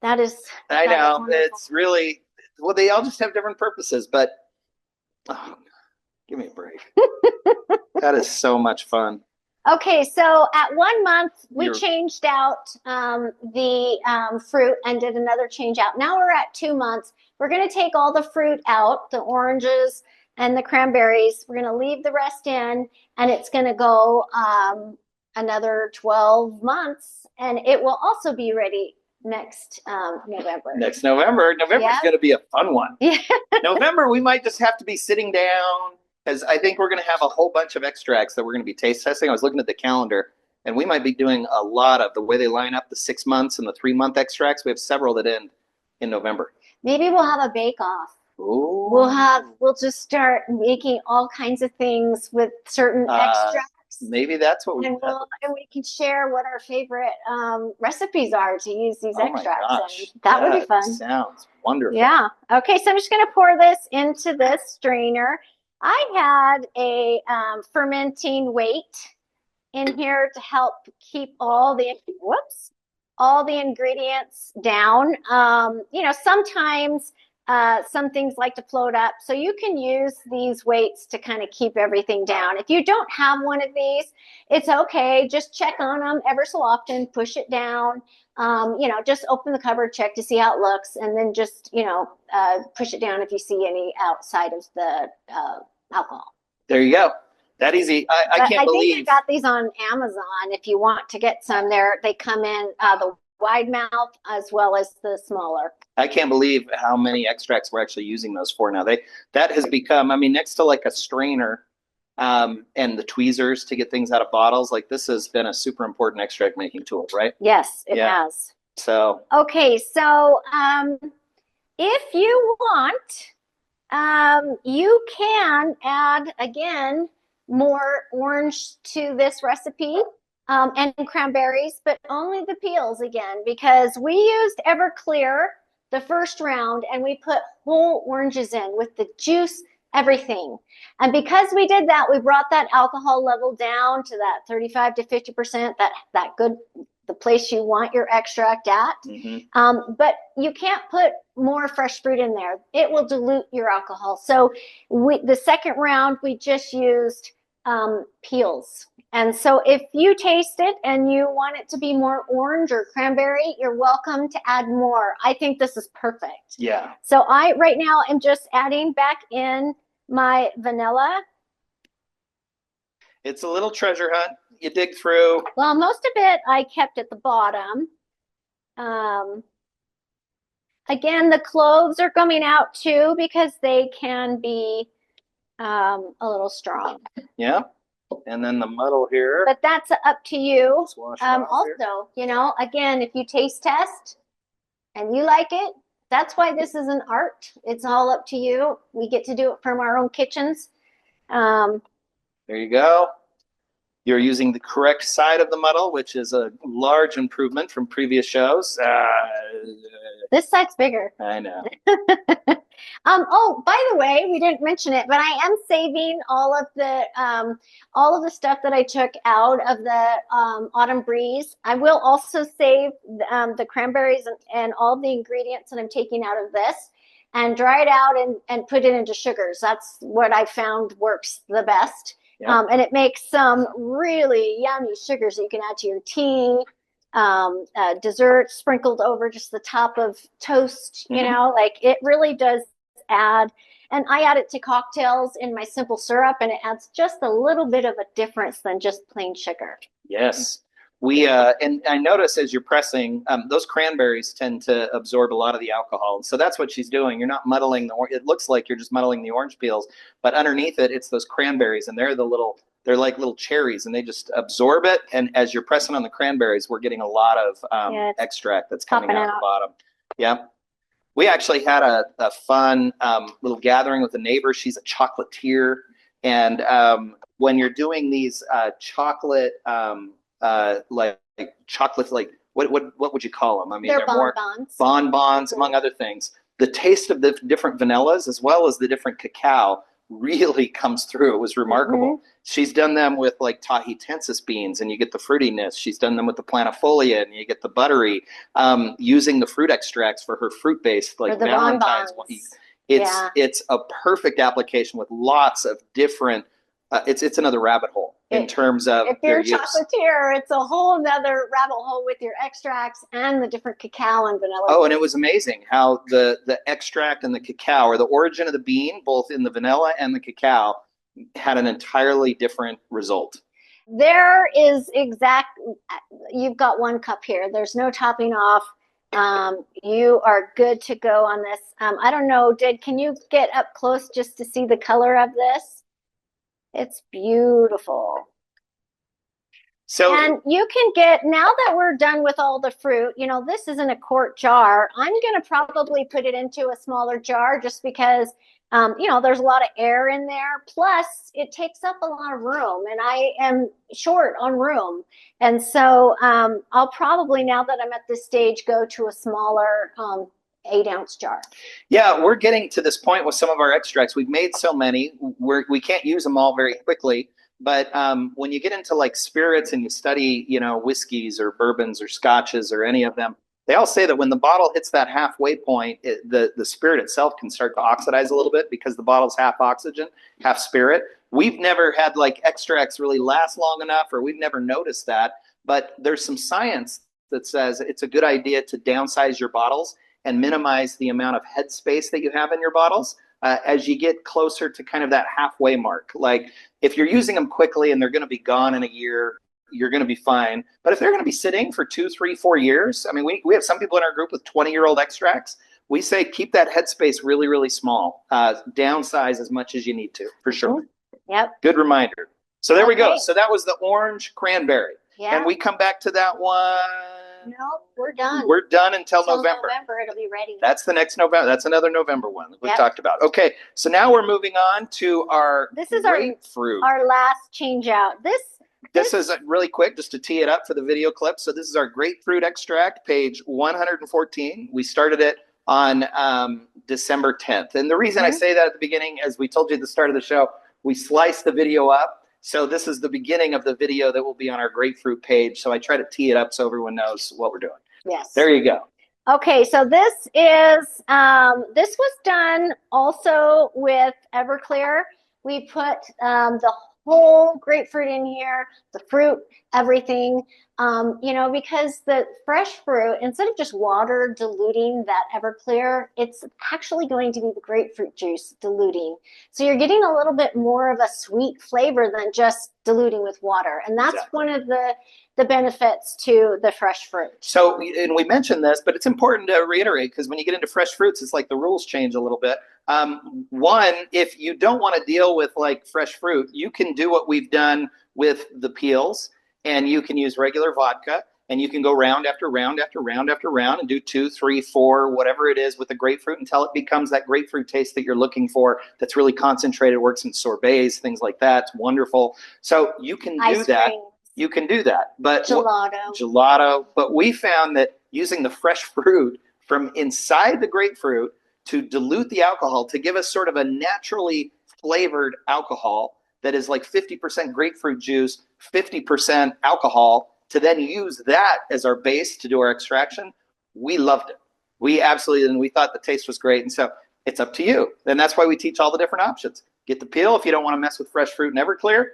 B: that is.
A: I know it's really well. They all just have different purposes, but give me a break. That is so much fun.
B: Okay, so at 1 month, we changed out the fruit and did another change out. Now we're at 2 months. We're going to take all the fruit out, the oranges and the cranberries. We're going to leave the rest in, and it's going to go another 12 months, and it will also be ready next November.
A: Next November. November's going to be a fun one.
B: Yeah.
A: November, we might just have to be sitting down, because I think we're going to have a whole bunch of extracts that we're going to be taste testing. I was looking at the calendar, and we might be doing a lot of the way they line up the 6 months and the 3 month extracts. We have several that end in November.
B: Maybe we'll have a bake-off.
A: Ooh.
B: We'll just start making all kinds of things with certain extracts.
A: Maybe that's what
B: and we can share what our favorite recipes are to use these extracts.
A: My gosh.
B: That would be fun.
A: Sounds wonderful.
B: Yeah. Okay, so I'm just going to pour this into this strainer. I had a fermenting weight in here to help keep all the ingredients down. Sometimes some things like to float up, so you can use these weights to kind of keep everything down. If you don't have one of these, it's okay. Just check on them ever so often, push it down. Just open the cupboard, check to see how it looks, and then just, push it down if you see any outside of the alcohol.
A: There you go. That easy. I can't believe.
B: I think I got these on Amazon. If you want to get some there, they come in the wide mouth as well as the smaller.
A: I can't believe how many extracts we're actually using those for now. That has become, next to like a strainer and the tweezers to get things out of bottles, like this has been a super important extract making tool, right?
B: Yes, it has.
A: So
B: okay, so if you want, you can add again more orange to this recipe and cranberries, but only the peels again, because we used Everclear the first round and we put whole oranges in with the juice, everything. And because we did that, we brought that alcohol level down to that 35 to 50%, that good, the place you want your extract at. Mm-hmm. But you can't put more fresh fruit in there. It will dilute your alcohol. So the second round, we just used peels. And so if you taste it and you want it to be more orange or cranberry, you're welcome to add more. I think this is perfect.
A: Yeah.
B: So I right now am just adding back in my vanilla.
A: It's a little treasure hunt. You dig through.
B: Well, most of it I kept at the bottom. Again, the cloves are coming out too because they can be a little strong.
A: Yeah. And then the muddle here.
B: But that's up to you.
A: Also,
B: again, if you taste test and you like it, that's why this is an art. It's all up to you. We get to do it from our own kitchens.
A: There you go. You're using the correct side of the muddle, which is a large improvement from previous shows.
B: This side's bigger.
A: I know.
B: Oh, by the way, we didn't mention it, but I am saving all of the stuff that I took out of the Autumn Breeze. I will also save the cranberries and all the ingredients that I'm taking out of this and dry it out and put it into sugars. That's what I found works the best. Yeah. And it makes some really yummy sugars that you can add to your tea, dessert sprinkled over just the top of toast, like it really does add. And I add it to cocktails in my simple syrup, and it adds just a little bit of a difference than just plain sugar.
A: Yes. We and I notice as you're pressing, those cranberries tend to absorb a lot of the alcohol. And so that's what she's doing. You're not muddling it looks like you're just muddling the orange peels, but underneath it, it's those cranberries, and they're the little They're like little cherries, and they just absorb it. And as you're pressing on the cranberries, we're getting a lot of extract that's coming out the bottom. Yeah. We actually had a fun little gathering with a neighbor. She's a chocolatier. And when you're doing these chocolate, like chocolate, like what would you call them? I mean, they're more bonbons, among other things. The taste of the different vanillas, as well as the different cacao, really comes through. It was remarkable. She's done them with like Tahitensis beans, and you get the fruitiness. She's done them with the planifolia, and you get the buttery. Using the fruit extracts for her fruit-based, like Valentine's. It's a perfect application with lots of different. It's another rabbit hole in terms of
B: if you're a chocolatier, it's a whole other rabbit hole with your extracts and the different cacao and vanilla.
A: Oh, and it was amazing how the extract and the cacao, or the origin of the bean, both in the vanilla and the cacao, had an entirely different result.
B: There is you've got 1 cup here. There's no topping off. You are good to go on this. I don't know, can you get up close just to see the color of this? It's beautiful. And you can get, now that we're done with all the fruit, this isn't a quart jar. I'm going to probably put it into a smaller jar just because, there's a lot of air in there. Plus, it takes up a lot of room, and I am short on room. And so I'll probably, now that I'm at this stage, go to a smaller 8-ounce jar.
A: Yeah, we're getting to this point with some of our extracts. We've made so many, we can't use them all very quickly. But when you get into like spirits and you study, whiskeys or bourbons or scotches or any of them, they all say that when the bottle hits that halfway point, the spirit itself can start to oxidize a little bit because the bottle's half oxygen, half spirit. We've never had like extracts really last long enough, or we've never noticed that. But there's some science that says it's a good idea to downsize your bottles and minimize the amount of head space that you have in your bottles as you get closer to kind of that halfway mark. Like if you're using them quickly and they're going to be gone in a year, you're going to be fine. But if they're going to be sitting for 2, 3, 4 years, I mean, we have some people in our group with 20-year-old extracts. We say keep that headspace really, really small. Downsize as much as you need to, for sure.
B: Yep.
A: Good reminder. So there we go. So that was the orange cranberry.
B: Yeah.
A: And we come back to that one.
B: No, we're done.
A: We're done until November.
B: November, it'll be ready.
A: That's the next November. That's another November one that we talked about. Okay, so now we're moving on to our grapefruit.
B: Our last change out.
A: This is really quick, just to tee it up for the video clip. So this is our grapefruit extract, page 114. We started it on December 10th. And the reason I say that at the beginning, as we told you at the start of the show, we sliced the video up. So this is the beginning of the video that will be on our grapefruit page. So I try to tee it up so everyone knows what we're doing.
B: Yes.
A: There you go.
B: Okay, so this is this was done also with Everclear. We put the whole grapefruit in here, the fruit, everything, because the fresh fruit, instead of just water diluting that Everclear, it's actually going to be the grapefruit juice diluting. So you're getting a little bit more of a sweet flavor than just diluting with water. And that's one of the benefits to the fresh fruit.
A: So, and we mentioned this, but it's important to reiterate, because when you get into fresh fruits, it's like the rules change a little bit. One, if you don't want to deal with like fresh fruit, you can do what we've done with the peels, and you can use regular vodka, and you can go round after round after round after round and do 2, 3, 4, whatever it is with the grapefruit until it becomes that grapefruit taste that you're looking for. That's really concentrated, works in sorbets, things like that. It's wonderful. So you can do that. You can do that. But gelato. But we found that using the fresh fruit from inside the grapefruit to dilute the alcohol to give us sort of a naturally flavored alcohol that is like 50% grapefruit juice, 50% alcohol, to then use that as our base to do our extraction. We loved it. We absolutely, and we thought the taste was great. And so it's up to you. And that's why we teach all the different options. Get the peel if you don't want to mess with fresh fruit and Everclear.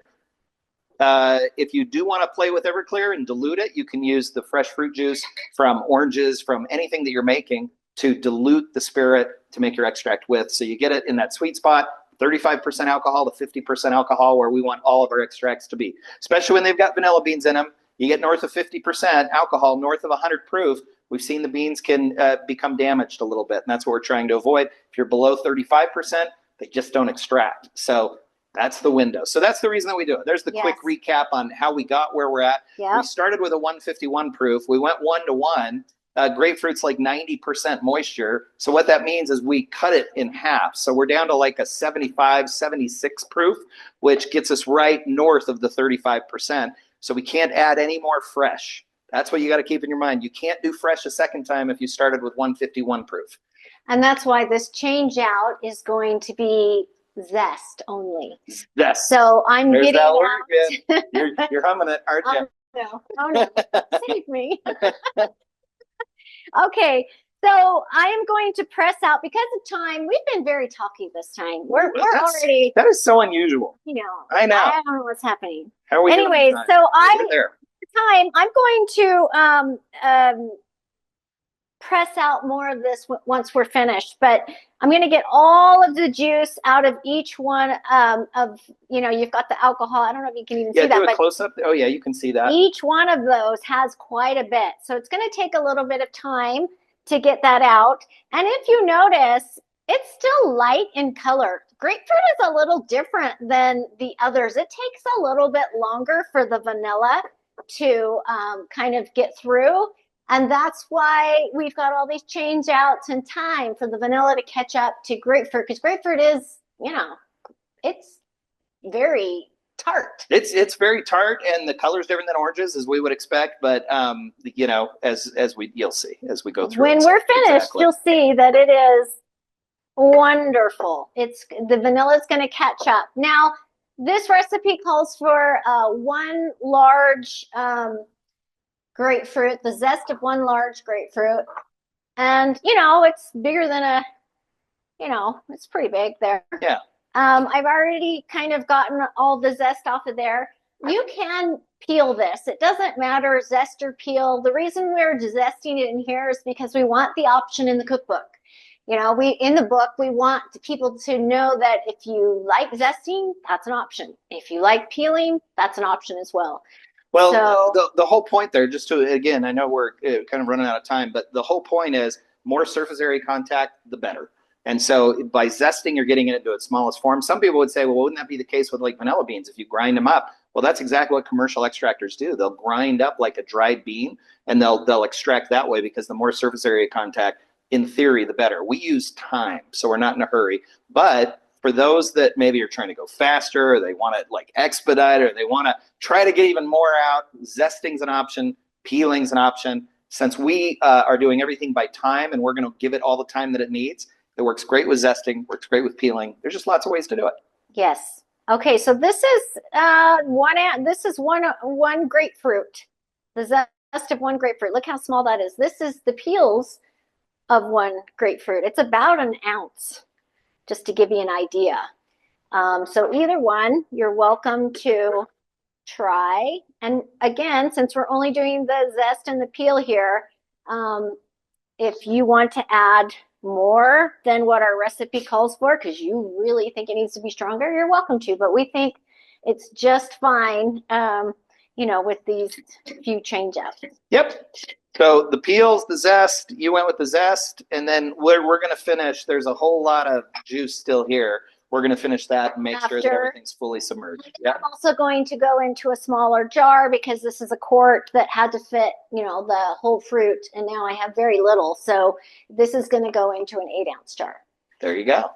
A: If you do want to play with Everclear and dilute it, you can use the fresh fruit juice from oranges, from anything that you're making, to dilute the spirit to make your extract with. So you get it in that sweet spot, 35% alcohol to 50% alcohol, where we want all of our extracts to be. Especially when they've got vanilla beans in them. You get north of 50% alcohol, north of 100 proof, we've seen the beans can become damaged a little bit. And that's what we're trying to avoid. If you're below 35%, they just don't extract. So That's the window. So that's the reason that we do it. There's the quick recap on how we got where we're at. We started with a 151 proof. We went 1-to-1. Grapefruit's like 90% moisture. So what that means is we cut it in half. So we're down to like a 75, 76 proof, which gets us right north of the 35%. So we can't add any more fresh. That's what you got to keep in your mind. You can't do fresh a second time if you started with 151 proof.
B: And that's why this change out is going to be zest only.
A: Zest.
B: So I'm
A: There's
B: getting
A: that
B: out.
A: word again. You're humming it, aren't you?
B: Oh no. Save me. Okay, so I am going to press out because of time. We've been very talky this time. We're already.
A: That is so unusual.
B: You know.
A: I know.
B: I don't know what's happening.
A: How are we
B: Anyways,
A: doing
B: so
A: there?
B: I'm going to press out more of this once we're finished, but I'm going to get all of the juice out of each one of, you've got the alcohol. I don't know if you can even see that.
A: Yeah, do a close up. Oh yeah, you can see that.
B: Each one of those has quite a bit. So it's going to take a little bit of time to get that out. And if you notice, it's still light in color. Grapefruit is a little different than the others. It takes a little bit longer for the vanilla to kind of get through. And that's why we've got all these change outs in time for the vanilla to catch up to grapefruit, because grapefruit is, it's very tart.
A: It's very tart, and the color's different than oranges, as we would expect. But you'll see as we go through.
B: When we're finished, you'll see that it is wonderful. The vanilla is going to catch up. Now, this recipe calls for 1 large grapefruit, the zest of 1 large grapefruit. And, it's bigger than it's pretty big there.
A: Yeah.
B: I've already kind of gotten all the zest off of there. You can peel this. It doesn't matter, zest or peel. The reason we're zesting it in here is because we want the option in the cookbook. In the book, we want people to know that if you like zesting, that's an option. If you like peeling, that's an option as well.
A: Well, so, the whole point there, just to, again, I know we're kind of running out of time, but the whole point is more surface area contact, the better. And so by zesting, you're getting it into its smallest form. Some people would say, well, wouldn't that be the case with like vanilla beans if you grind them up? Well, that's exactly what commercial extractors do. They'll grind up like a dried bean, and they'll extract that way, because the more surface area contact, in theory, the better. We use time, so we're not in a hurry. But for those that maybe are trying to go faster, or they want to like expedite, or they want to try to get even more out, zesting's an option, peeling's an option. Since we are doing everything by time, and we're going to give it all the time that it needs, it works great with zesting, works great with peeling. There's just lots of ways to do it.
B: Yes. Okay, so this is one grapefruit. The zest of 1 grapefruit. Look how small that is. This is the peels of 1 grapefruit. It's about an ounce, just to give you an idea. So either one, you're welcome to try. And again, since we're only doing the zest and the peel here, if you want to add more than what our recipe calls for, because you really think it needs to be stronger, you're welcome to. But we think it's just fine, with these few change outs.
A: Yep. So the peels, the zest, you went with the zest, and then we're going to finish. There's a whole lot of juice still here. We're going to finish that and make sure that everything's fully submerged. Yeah.
B: I'm also going to go into a smaller jar, because this is a quart that had to fit, the whole fruit, and now I have very little. So this is going to go into an 8-ounce jar.
A: There you go.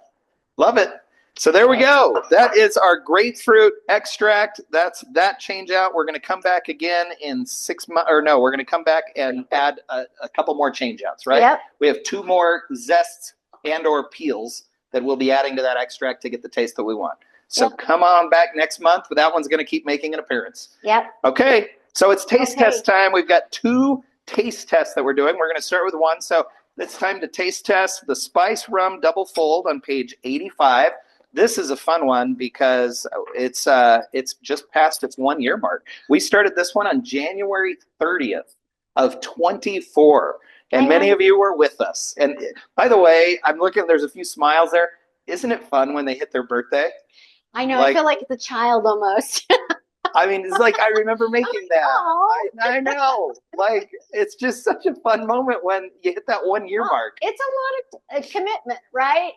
A: Love it. So there we go. That is our grapefruit extract. That's that change out. We're going to come back again in 6 months, or no, we're going to come back and add a couple more change outs, right?
B: Yep.
A: We have 2 more zests and or peels that we'll be adding to that extract to get the taste that we want. So come on back next month. But that one's going to keep making an appearance.
B: Yep.
A: Okay. So it's taste test time. We've got 2 taste tests that we're doing. We're going to start with one. So it's time to taste test the Spice Rum Double Fold on page 85. This is a fun one because it's just past its 1-year mark. We started this one on January 30th of 24. And many of you were with us. And by the way, I'm looking, there's a few smiles there. Isn't it fun when they hit their birthday?
B: I know, I feel like it's a child almost.
A: I mean, it's like I remember making that.
B: Oh.
A: I know. Like it's just such a fun moment when you hit that 1 year mark.
B: It's a lot of commitment, right?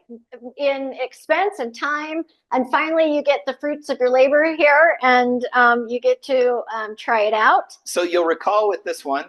B: In expense and time. And finally, you get the fruits of your labor here, and you get to try it out.
A: So you'll recall with this one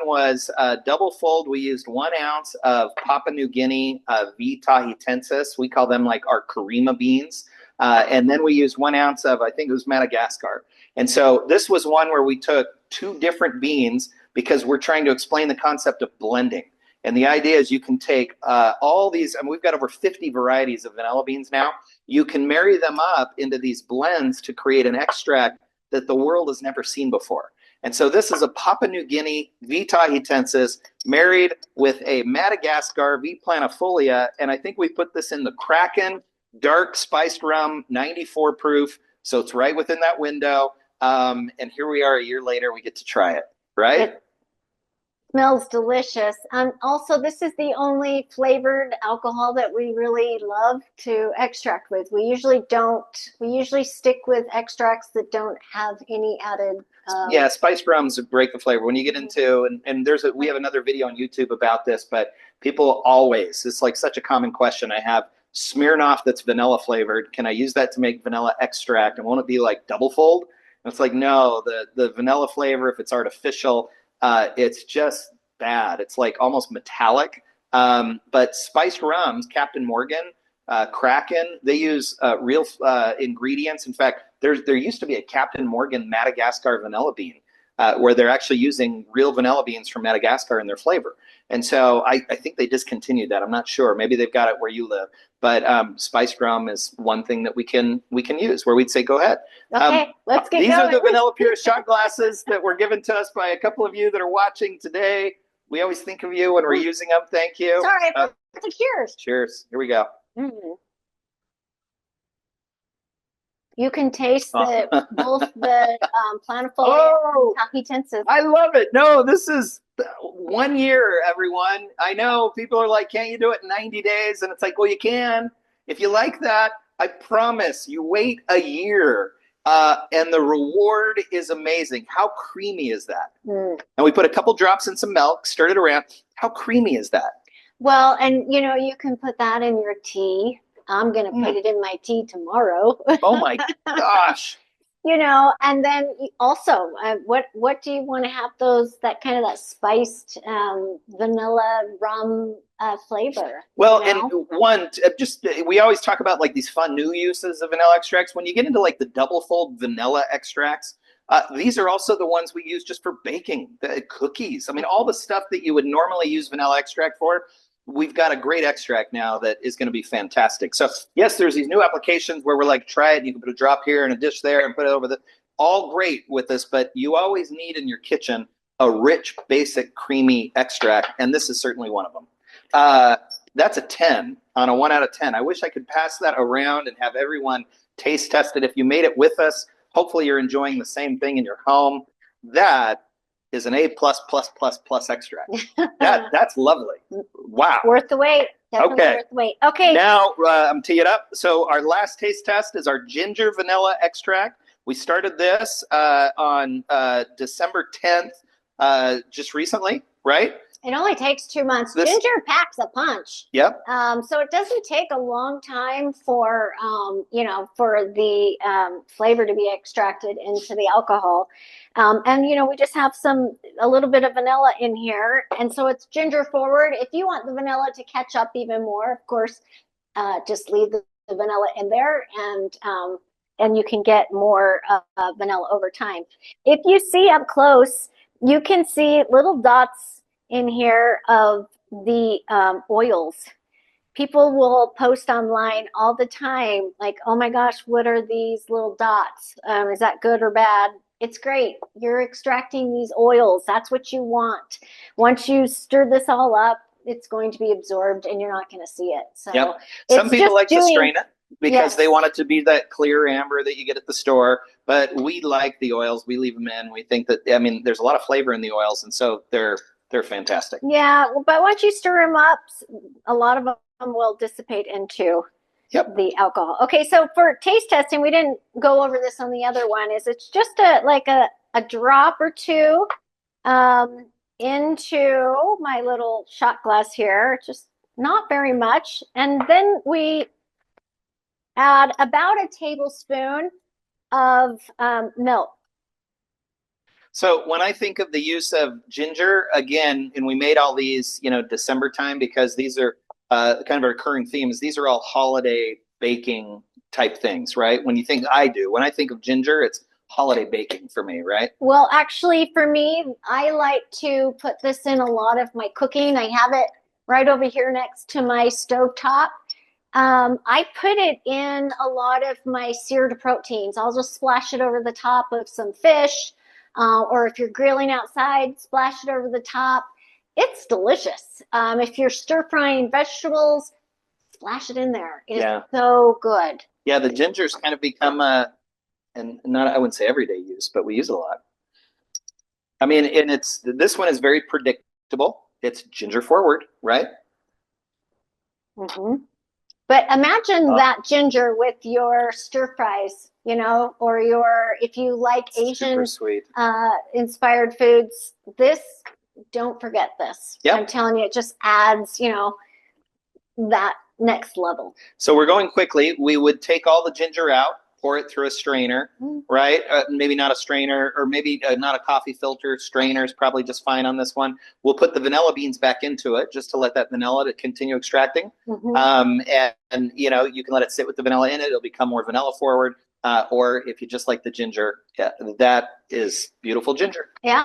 A: was double fold. We used 1 ounce of Papua New Guinea V. tahitensis. We call them like our Karima beans. And then we used 1 ounce of, I think it was Madagascar. And so this was one where we took 2 different beans because we're trying to explain the concept of blending. And the idea is you can take all these, and we've got over 50 varieties of vanilla beans now. You can marry them up into these blends to create an extract that the world has never seen before. And so this is a Papua New Guinea V. tahitensis married with a Madagascar V. planifolia. And I think we put this in the Kraken dark spiced rum, 94 proof. So it's right within that window. And here we are a year later, we get to try it, right?
B: It smells delicious. Also, this is the only flavored alcohol that we really love to extract with. We usually stick with extracts that don't have any added.
A: Yeah, spiced rums break the flavor. When you get into, and we have another video on YouTube about this, but people always, it's like such a common question I have. Smirnoff that's vanilla flavored. Can I use that to make vanilla extract? And won't it be like double fold? And it's like, no, the vanilla flavor, if it's artificial, it's just bad. It's like almost metallic. But spiced rums, Captain Morgan, Kraken, they use real ingredients. In fact, there used to be a Captain Morgan Madagascar vanilla bean where they're actually using real vanilla beans from Madagascar in their flavor. And so I think they discontinued that. I'm not sure. Maybe they've got it where you live. But spiced rum is one thing that we can use where we'd say, go ahead.
B: Okay, let's get
A: these
B: going.
A: Are the VanillaPura shot glasses that were given to us by a couple of you that are watching today. We always think of you when we're using them. Thank you.
B: Sorry, cheers.
A: Cheers. Here we go.
B: You can taste both the planifolia and tahitensis.
A: I love it. No, this is 1 year, everyone. I know people are like, can't you do it in 90 days? And it's like, well, you can. If you like that, I promise you wait a year and the reward is amazing. How creamy is that? And we put a couple drops in some milk, stirred it around. How creamy is that?
B: Well, and you can put that in your tea. I'm going to put it in my tea tomorrow.
A: Oh my gosh.
B: And then also, what do you want to have that spiced vanilla rum flavor?
A: Well, and we always talk about like these fun new uses of vanilla extracts. When you get into like the double fold vanilla extracts, these are also the ones we use just for baking, the cookies. I mean, all the stuff that you would normally use vanilla extract for, we've got a great extract now that is going to be fantastic. So yes, there's these new applications where we're like, try it. You can put a drop here and a dish there and put it over all great with this, but you always need in your kitchen a rich, basic, creamy extract. And this is certainly one of them. That's a 10 on a 1 out of 10. I wish I could pass that around and have everyone taste test it. If you made it with us, hopefully you're enjoying the same thing in your home. That is an A+++ extract. That's lovely. Wow.
B: Worth the wait. Definitely worth the wait. Okay.
A: Now I'm teeing it up. So our last taste test is our ginger vanilla extract. We started this on December 10th, just recently, right?
B: It only takes 2 months. Ginger packs a punch.
A: Yep.
B: So it doesn't take a long time for the flavor to be extracted into the alcohol. And we just have a little bit of vanilla in here. And so it's ginger forward. If you want the vanilla to catch up even more, of course, just leave the vanilla in there and you can get more vanilla over time. If you see up close, you can see little dots in here of the oils. People will post online all the time like, oh my gosh, what are these little dots? Is that good or bad? It's great. You're extracting these oils. That's what you want. Once you stir this all up, it's going to be absorbed and you're not going to see it. So
A: yep. Some people like to strain it because they want it to be that clear amber that you get at the store. But we like the oils. We leave them in. We think that, there's a lot of flavor in the oils. And so they're fantastic.
B: Yeah, but once you stir them up, a lot of them will dissipate into
A: Yep.
B: the alcohol. Okay, so for taste testing, we didn't go over this on the other one. Is it's just a drop or two into my little shot glass here, just not very much, and then we add about a tablespoon of milk.
A: So when I think of the use of ginger, again, and we made all these, December time because these are kind of recurring themes. These are all holiday baking type things, right? When I think of ginger, it's holiday baking for me, right?
B: Well, actually, for me, I like to put this in a lot of my cooking. I have it right over here next to my stovetop. I put it in a lot of my seared proteins. I'll just splash it over the top of some fish, or if you're grilling outside, splash it over the top. It's delicious. If you're stir frying vegetables, splash it in there. It's so good.
A: Yeah, the ginger's kind of become and not, I wouldn't say everyday use, but we use it a lot. I mean, and this one is very predictable. It's ginger forward, right?
B: Mm-hmm. But imagine that ginger with your stir fries, or if you like Asian inspired foods, don't forget this.
A: Yep.
B: I'm telling you, it just adds, that next level.
A: So we're going quickly. We would take all the ginger out, pour it through a strainer, right? Maybe not a strainer, or maybe not a coffee filter. Strainer is probably just fine on this one. We'll put the vanilla beans back into it just to let that vanilla to continue extracting. And you can let it sit with the vanilla in it. It'll become more vanilla forward. Or if you just like the ginger, that is beautiful ginger.
B: Yeah.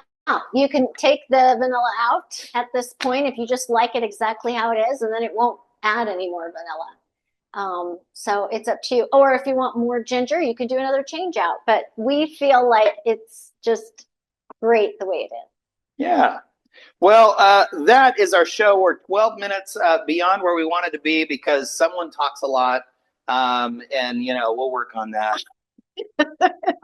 B: You can take the vanilla out at this point if you just like it exactly how it is, and then it won't add any more vanilla. So it's up to you. Or if you want more ginger, you can do another change out. But we feel like it's just great the way it is.
A: Yeah. Well, that is our show. We're 12 minutes beyond where we wanted to be because someone talks a lot. And, we'll work on that.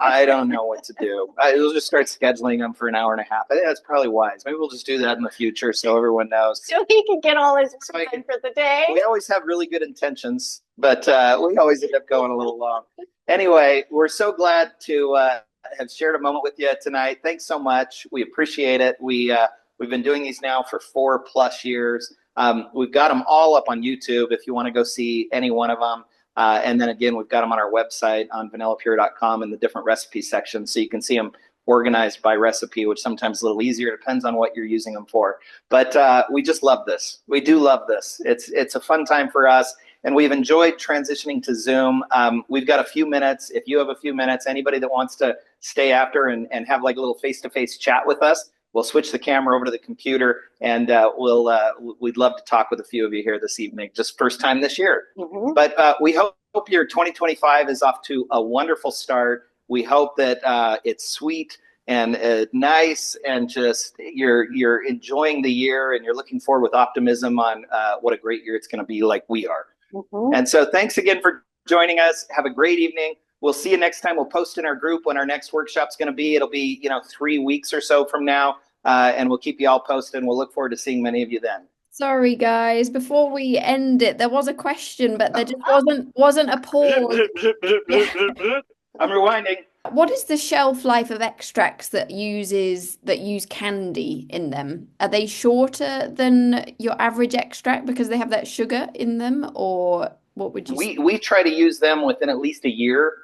A: I don't know what to do. We'll just start scheduling them for an hour and a half. I think that's probably wise. Maybe we'll just do that in the future so everyone knows.
B: So he can get all his work done for the day.
A: We always have really good intentions, but we always end up going a little long. Anyway, we're so glad to have shared a moment with you tonight. Thanks so much. We appreciate it. We've been doing these now for 4+ years. We've got them all up on YouTube if you want to go see any one of them. And then again, we've got them on our website on VanillaPura.com in the different recipe sections. So you can see them organized by recipe, which sometimes is a little easier. Depends on what you're using them for. But we just love this. We do love this. It's a fun time for us. And we've enjoyed transitioning to Zoom. We've got a few minutes. If you have a few minutes, anybody that wants to stay after and have like a little face-to-face chat with us, we'll switch the camera over to the computer, and we'd love to talk with a few of you here this evening. Just first time this year. But we hope your 2025 is off to a wonderful start. We hope that it's sweet and nice, and just you're enjoying the year, and you're looking forward with optimism on what a great year it's going to be, like we are. And so thanks again for joining us. Have a great evening. We'll see you next time. We'll post in our group when our next workshop's going to be. It'll be 3 weeks or so from now. And we'll keep you all posted, and we'll look forward to seeing many of you then.
C: Sorry, guys. Before we end it, there was a question, but there just wasn't a pause.
A: I'm rewinding.
C: What is the shelf life of extracts that use candy in them? Are they shorter than your average extract because they have that sugar in them, or what would you say?
A: We try to use them within at least a year.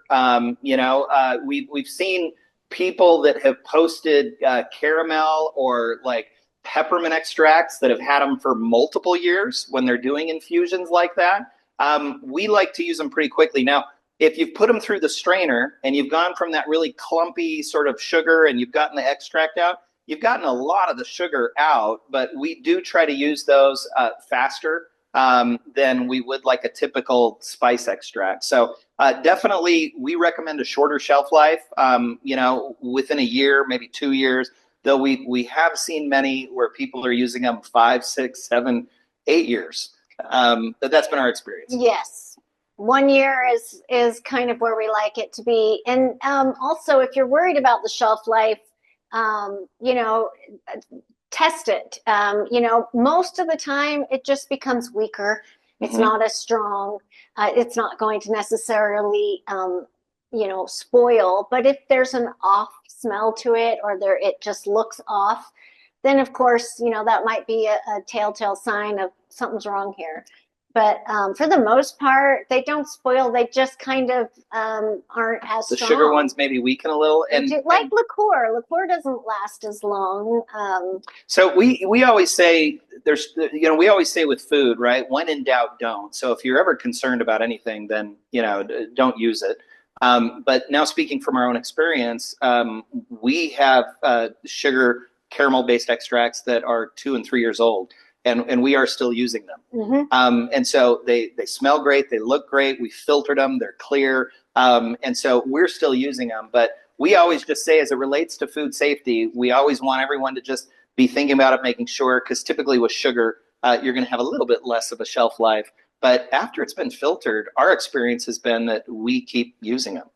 A: We've seen people that have posted caramel or like peppermint extracts that have had them for multiple years when they're doing infusions like that. We like to use them pretty quickly. Now, if you've put them through the strainer and you've gone from that really clumpy sort of sugar and you've gotten the extract out, you've gotten a lot of the sugar out, but we do try to use those faster than we would like a typical spice extract. So definitely we recommend a shorter shelf life, within a year, maybe 2 years, though we have seen many where people are using them 5, 6, 7, 8 years. But that's been our experience.
B: Yes. 1 year is kind of where we like it to be. And also, if you're worried about the shelf life, test it. Most of the time it just becomes weaker. It's
A: Mhm.
B: not as strong. It's not going to necessarily, spoil. But if there's an off smell to it, or it just looks off, then of course, that might be a telltale sign of something's wrong here. But for the most part, they don't spoil. They just kind of aren't as
A: The
B: strong.
A: sugar ones maybe weaken a little,
B: Like liqueur. Liqueur doesn't last as long.
A: So we always say we always say with food, right? When in doubt, don't. So if you're ever concerned about anything, then don't use it. But now speaking from our own experience, we have sugar caramel based extracts that are 2 and 3 years old, and we are still using them.
B: Mm-hmm.
A: And so they smell great, they look great. We filtered them, they're clear, and so we're still using them. But we always just say, as it relates to food safety, we always want everyone to just be thinking about it, making sure, because typically with sugar, you're going to have a little bit less of a shelf life. But after it's been filtered, our experience has been that we keep using them.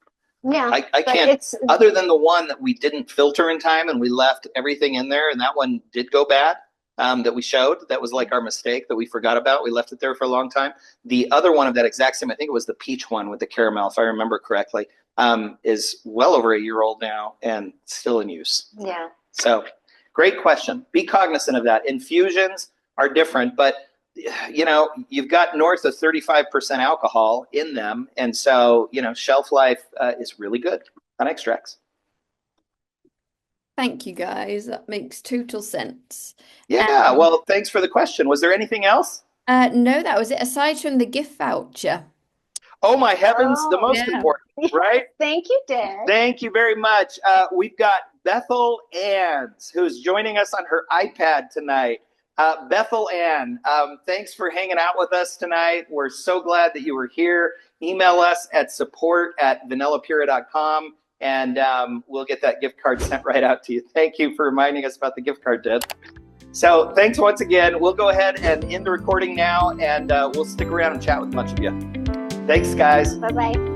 B: Yeah,
A: I can't, other than the one that we didn't filter in time and we left everything in there, and that one did go bad, that we showed. That was like our mistake that we forgot about. We left it there for a long time. The other one of that exact same, I think it was the peach one with the caramel, if I remember correctly, is well over a year old now and still in use.
B: Yeah.
A: So great question. Be cognizant of that. Infusions are different, but you've got north of 35% alcohol in them. And so, shelf life is really good on extracts.
C: Thank you, guys. That makes total sense.
A: Yeah, well, thanks for the question. Was there anything else?
C: No, that was it. Aside from the gift voucher.
A: Oh, my heavens, the most important, right?
B: Thank you, Dad.
A: Thank you very much. We've got Bethel Anns, who's joining us on her iPad tonight. Bethel Ann, thanks for hanging out with us tonight. We're so glad that you were here. Email us at support@vanillapura.com, and we'll get that gift card sent right out to you. Thank you for reminding us about the gift card, Deb. So thanks once again. We'll go ahead and end the recording now, and we'll stick around and chat with a bunch of you. Thanks, guys.
B: Bye-bye.